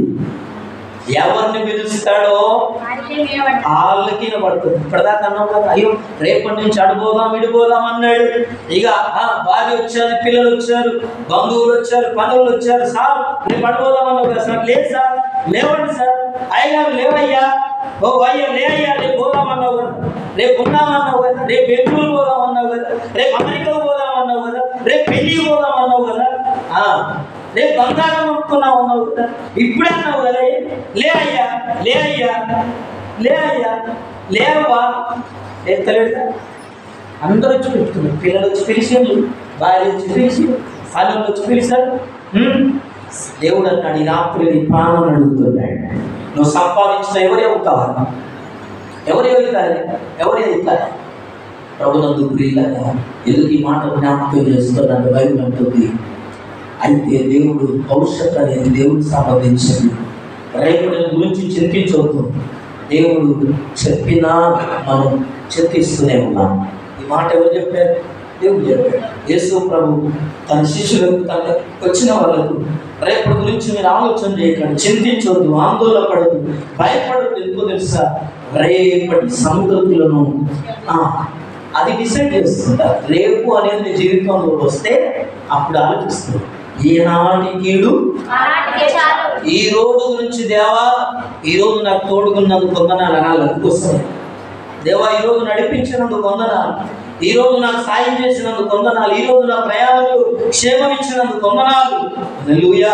ఎవరిని పిలుస్తాడో వాళ్ళకి వినపడుతుంది. ఇప్పటిదాకా అన్నాం కదా, అయ్యో రేపటి నుంచి అడిపోదాం ఇడిపోదాం అన్నాడు. ఇక భార్య వచ్చారు, పిల్లలు వచ్చారు, బంధువులు వచ్చారు, పనులు వచ్చారు. సార్ రేపు అడిపోదాం అన్నావు కదా సార్. లేదు సార్, లేవండి సార్. అయ్యా లేవయ్యా, ఓ అయ్యా లే అయ్యా, రేపు పోదాం అన్నావు కదా, రేపు ఉన్నామన్నావు కదా, రేపు బెంగళూరు పోదాం అన్నావు కదా, రేపు అమెరికా పోదాం అన్నావు కదా, రేపు పెళ్ళికి పోదాం అన్నావు కదా, రేపు బంగారం కొనుక్కున్నావు అన్నావు కదా, ఇప్పుడే అన్నావు కదా. లే అయ్యా, లే అయ్యా, లే అయ్యా, లేవా, ఎత్తలేడు. అందరూ వచ్చి పెట్టుకున్నారు. పిల్లలు వచ్చి పిలిచారు, భార్య వచ్చి పిలిచారు, పనులు వచ్చి పిలిచారు. దేవుడు అన్నాడు, ఈ రాత్రి నీ ప్రాణం అడుగుతున్నాడు. నువ్వు సంపాదించిన ఎవరే అవుతావా? ఎవరు ఎదుగుతారు? ఎవరు ఎదుగుతారు? ప్రభునందు ప్రియులారా, ఎందుకు ఈ మాట జ్ఞాపకం చేస్తున్నాడు? బైబిల్ అంటుంది, అయితే దేవుడు భవిష్యత్తు అనేది దేవుడికి సంబంధించింది. రేపటి గురించి చింతించవద్దు. దేవుడు చెప్పినా మనం చింతిస్తూనే ఉన్నాం. ఈ మాట ఎవరు చెప్పారు? దేవుడు చెప్పాడు. యేసు ప్రభు తన శిష్యులకు, తన వచ్చిన వాళ్ళకు రేపటి గురించి మీరు ఆలోచన చేయకండి, చింతించవద్దు, ఆందోళన పడద్దు, భయపడద్దు. ఎందుకో తెలుసా? రేపటి సంగతులను అది డిసైడ్ చేస్తుంటారు. రేపు అనేది నీ జీవితంలో వస్తే అప్పుడు ఆలోచిస్తుంది. ఈనాటి కీడు ఈ రోజు గురించి, దేవా ఈరోజు నాకు తోడుకున్నందుకు వందనాలు అనాలి. అందుకోసం దేవా ఈరోజు నడిపించినందుకు వందనాలు, ఈరోజు నాకు సాయం చేసినందుకు వందనాలు, ఈరోజు నా ప్రయాణాలు క్షేమం ఇచ్చినందుకు వందనాలు. హల్లెలూయా.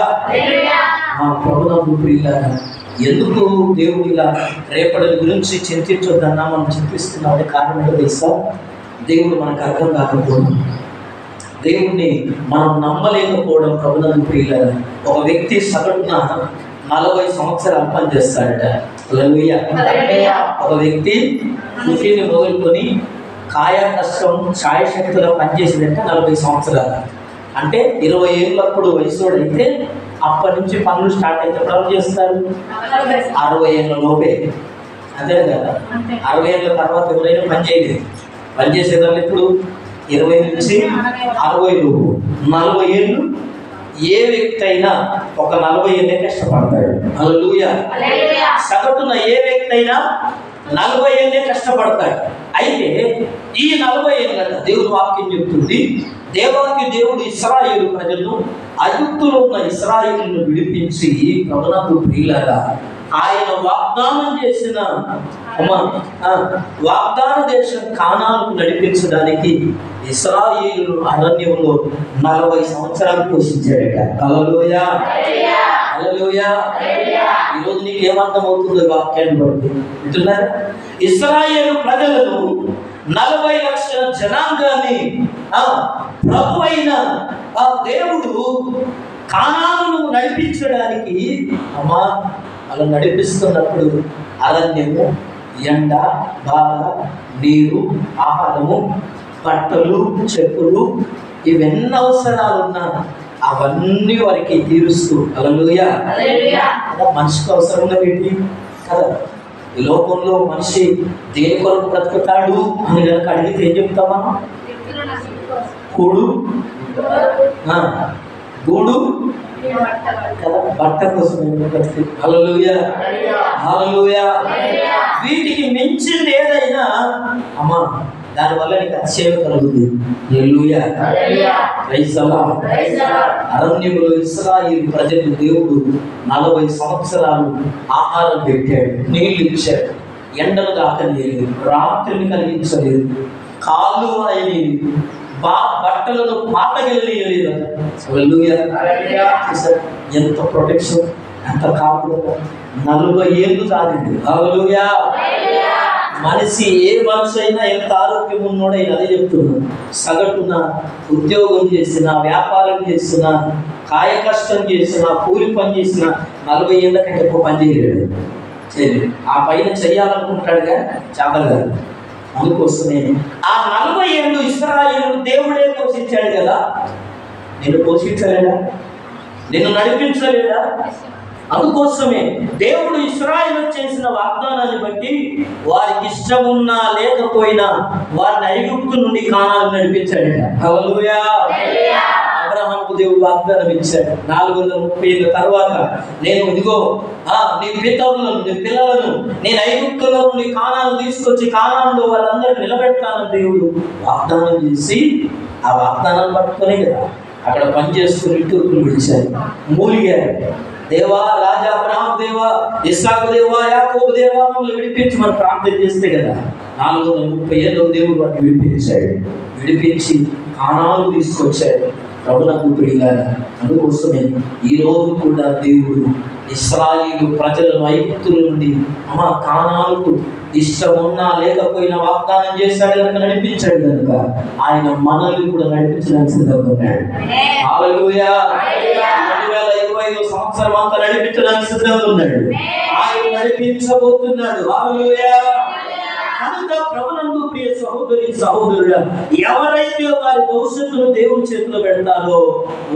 ప్రభునందు ప్రియులారా, ఎందుకు దేవుడు ఇలా రేపటి గురించి చింతించొద్దన్నా మనం చింతిస్తున్నామని కారణం ఏంటో తెలుసా? దేవుడు మనకు అర్థం కాకపోవడం, దేవుణ్ణి మనం నమ్మలేకపోవడం. ప్రభునందు ప్రియులారా, ఒక వ్యక్తి సగటున 40 సంవత్సరాలు పనిచేస్తాడట. హల్లెలూయా. ఒక వ్యక్తి పుట్టిని మొదలుకొని కాయ కష్టం ఛాయశక్తిలో పనిచేసిందంటే 40 సంవత్సరాలు. అంటే 20 ఏళ్ళప్పుడు వయసుడైతే అప్పటి నుంచి పనులు స్టార్ట్ అయితే ఎప్పుడు చేస్తారు? 60 ఏళ్ళ లోపే. అదే కదా, 60 ఏళ్ళ తర్వాత ఎవరైనా పని చేయలేదు. పని చేసేదాన్ని ఇప్పుడు 20 నుంచి 60 లోపు. 40 ఏళ్ళు ఏ వ్యక్తి అయినా ఒక 40 ఏళ్ళే కష్టపడతాడు. హల్లెలూయా. సగటున ఏ వ్యక్తి అయినా 40 ఏళ్ళే కష్టపడతాడు. అయితే ఈ 40 ఏళ్ళ దేవుడు వాక్యం చెప్తుంది, దేవాకి దేవుడు ఇశ్రాయేలు ప్రజలను, ఐగుప్తులో ఉన్న ఇశ్రాయేలును విడిపించి, ప్రభునందు ప్రియులారా, ఆయన వాగ్దానం చేసిన వాగ్దాన దేశం కానానుకు నడిపించడానికి ఇశ్రాయేలు అరణ్యంలో 40 సంవత్సరాలు పోషించాడట. హల్లెలూయా. హల్లెలూయా. ఈరోజు నీకు ఏమర్థం అవుతుందో వాక్యాన్ని బట్టి వింటున్నారా? ఇశ్రాయేలు ప్రజలను 40 లక్షల జనాంగాన్ని ప్రభు అయిన ఆ దేవుడు కానానును నడిపించడానికి అలా నడిపిస్తున్నప్పుడు అరణ్యము, ఎండ, బాధ, నీరు, ఆహారము, బట్టలు, చెప్పులు, ఇవన్నీ అవసరాలున్నా అవన్నీ వారికి తీరుస్తూ. హల్లెలూయా. మనిషికి అవసరంగా పెట్టి కదా, ఈ లోకంలో మనిషి దేని కొరకు బ్రతుకుతాడు అని కనుక అడిగితే ఏం చెప్తామా? కూడు, గూడు కదా, బట్ట కోసం. హల్లెలూయా. హల్లెలూయా. వీటికి మించింది ఏదైనా దానివల్ల నీకు అతిశయం కలుగుతుంది. హల్లెలూయా. Praise the Lord. అరణ్యములో ఇశ్రాయేలు ప్రజలు దేవుడు 40 సంవత్సరాలు ఆహారం పెట్టాడు, నీళ్లు ఇచ్చాడు, ఎండలు దాకలేదు, రాత్రిని కలిగించలేదు, కాళ్ళు ఆయలేదు, బట్టలను పాతగెళ్ళలేదు. ఎంత ప్రొటెక్షన్, ఎంత కాపుదల. 40 ఏళ్ళు సాధింది. హల్లెలూయా. మనిషి ఏ మనిషి అయినా ఎంత ఆరోగ్యం ఉన్నోడైనా అదే చెప్తున్నాడు. సగటున ఉద్యోగం చేసిన, వ్యాపారం చేసిన, కాయ కష్టం చేసిన, కూలి పని చేసిన 40 ఏళ్ళ కంటే ఎక్కువ పని చేయలేడు. ఆ పైన చెయ్యాలనుకుంటాడుగా, చాలగా. అందుకోసమే ఆ 40 ఏళ్ళు ఇశ్రాయేలు దేవుడే పోషించాడు కదా. నేను పోషించలేదా? నిన్ను నడిపించలేదా? అందుకోసమే దేవుడు ఇశ్రాయేలు చేసిన వాగ్దానాన్ని బట్టి వారికి ఇష్టమున్నా లేకపోయినా వారిని ఐగుప్తు నుండి కానాను నడిపించాడు. హల్లెలూయా. అబ్రహాముకు దేవుడు వాగ్దానం ఇచ్చాడు. 430 ఏళ్ళ తర్వాత నేను ఇదిగో నీ పితరులను, నీ పిల్లలను నేను ఐగుప్తులో నుండి కానాను తీసుకొచ్చి కానానులో వాళ్ళందరూ నిలబెడతానని దేవుడు వాగ్దానం చేసి, ఆ వాగ్దానాన్ని పట్టుకునే కదా అక్కడ పనిచేసుకుని తూర్పులు విడిచారు, మూలిగారు. దేవా, రాజా అబ్రహాం దేవా, ఇస్సాకు దేవా, యాకోబు దేవా మమ్మల్ని విడిపించి మనం ప్రార్థన చేస్తే కదా 430 ఏళ్ళు దేవుడు వాటిని విడిపించాడు. విడిపించి కానాను తీసుకొచ్చాడు. ప్రభునందు ప్రియులారా, అందుకోసమే ఈ రోజు కూడా దేవుడు ఇశ్రాయేలు ప్రజలను ఐగుప్తుల నుండి కానానుకు ఇష్టమున్నా లేకపోయినా వాగ్దానం చేశాడు కనుక నడిపించాడు కనుక ఆయన మనల్ని కూడా నడిపించడానికి సిద్ధంగా ఉన్నాడు. హల్లెలూయా. 2025 సంవత్సరం అంతా నడిపించడానికి సిద్ధంగా ఉన్నాడు. ఆయన నడిపించబోతున్నాడు. హల్లెలూయా. కనుక ప్రభునందు ప్రియ సహోదరి సహోదరుడా, ఎవరైతే వారి భవిష్యత్తును దేవుని చేతిలో పెడతారో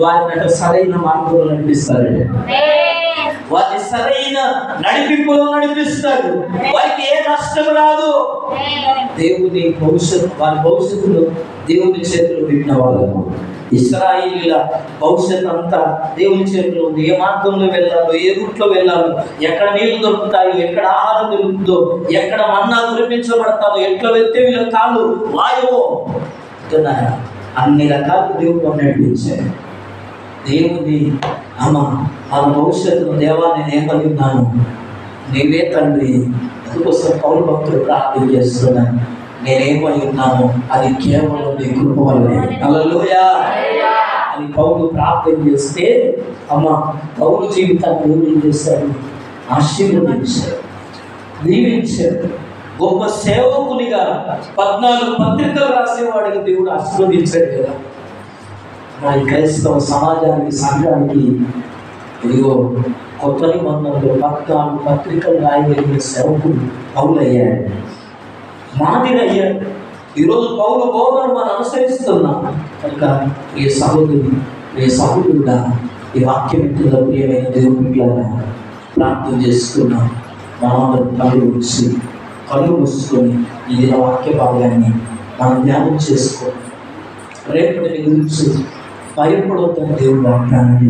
వారిని సరైన మార్గంలో నడిపిస్తారండి. వారిని సరైన నడిపింపులో నడిపిస్తాడు. వారికి ఏ నష్టం రాదు. దేవుని భవిష్యత్తు, వారి భవిష్యత్తులో దేవుని చేతులు పెట్టిన వాళ్ళకు. ఇశ్రాయేలీయుల భవిష్యత్ అంతా దేవుని చేతిలో ఉంది. ఏ మార్గంలో వెళ్ళాలో, ఏ రూట్లో వెళ్ళాలో, ఎక్కడ నీళ్లు దొరుకుతాయో, ఎక్కడ ఆహారం దొరుకుతుందో, ఎక్కడ మన్నా కురిపించబడతాదో, ఎట్లా వెళ్తే వీళ్ళ కాళ్ళు వాయువో అన్ని రకాల దేవుడు నడిపించాడు. దేవుని అమ్మ మన భవిష్యత్తును దేవాన్ని నేను కలిగి ఉన్నాను, నీవే తండ్రి. అందుకోసం పౌలు భక్తులు ప్రార్థన చేస్తున్నాను. నేనేమై ఉన్నాను అది కేవలం నీ కృప వల్లే. హల్లెలూయా అని పౌలు ప్రార్థన చేస్తే, అమ్మ పౌలు జీవితాన్ని దేవుడు ఏం చేశాడు? ఆశీర్వదించాడు, దీవించాడు. గొప్ప సేవకునిగా 14 పత్రికలు రాసేవాడికి దేవుడు ఆశీర్వదించాడు కదా. మరి క్రైస్తవ సమాజానికి, సంఘానికి ఇదిగో కొత్త నిబంధనలో 14 పత్రికలు రాయగలిగిన సేవకుడు పౌలు అయ్యాడు, మాదిరి అయ్యాడు. ఈరోజు పౌలు బోధన మనం అనుసరిస్తున్నాం కనుక ఈ సహోదరుడు, ఈ సహోదరుడా, ఈ వాక్యం ఇంట్లో ప్రియమైన దేవుని ప్రార్థన చేసుకున్నాం. మనందరం కళ్ళు మూసుకొని ఈ వాక్య భాగాన్ని మనం ధ్యానం చేసుకో. రేపటి గురించి భయపడొద్దని దేవుడు వాగ్దానం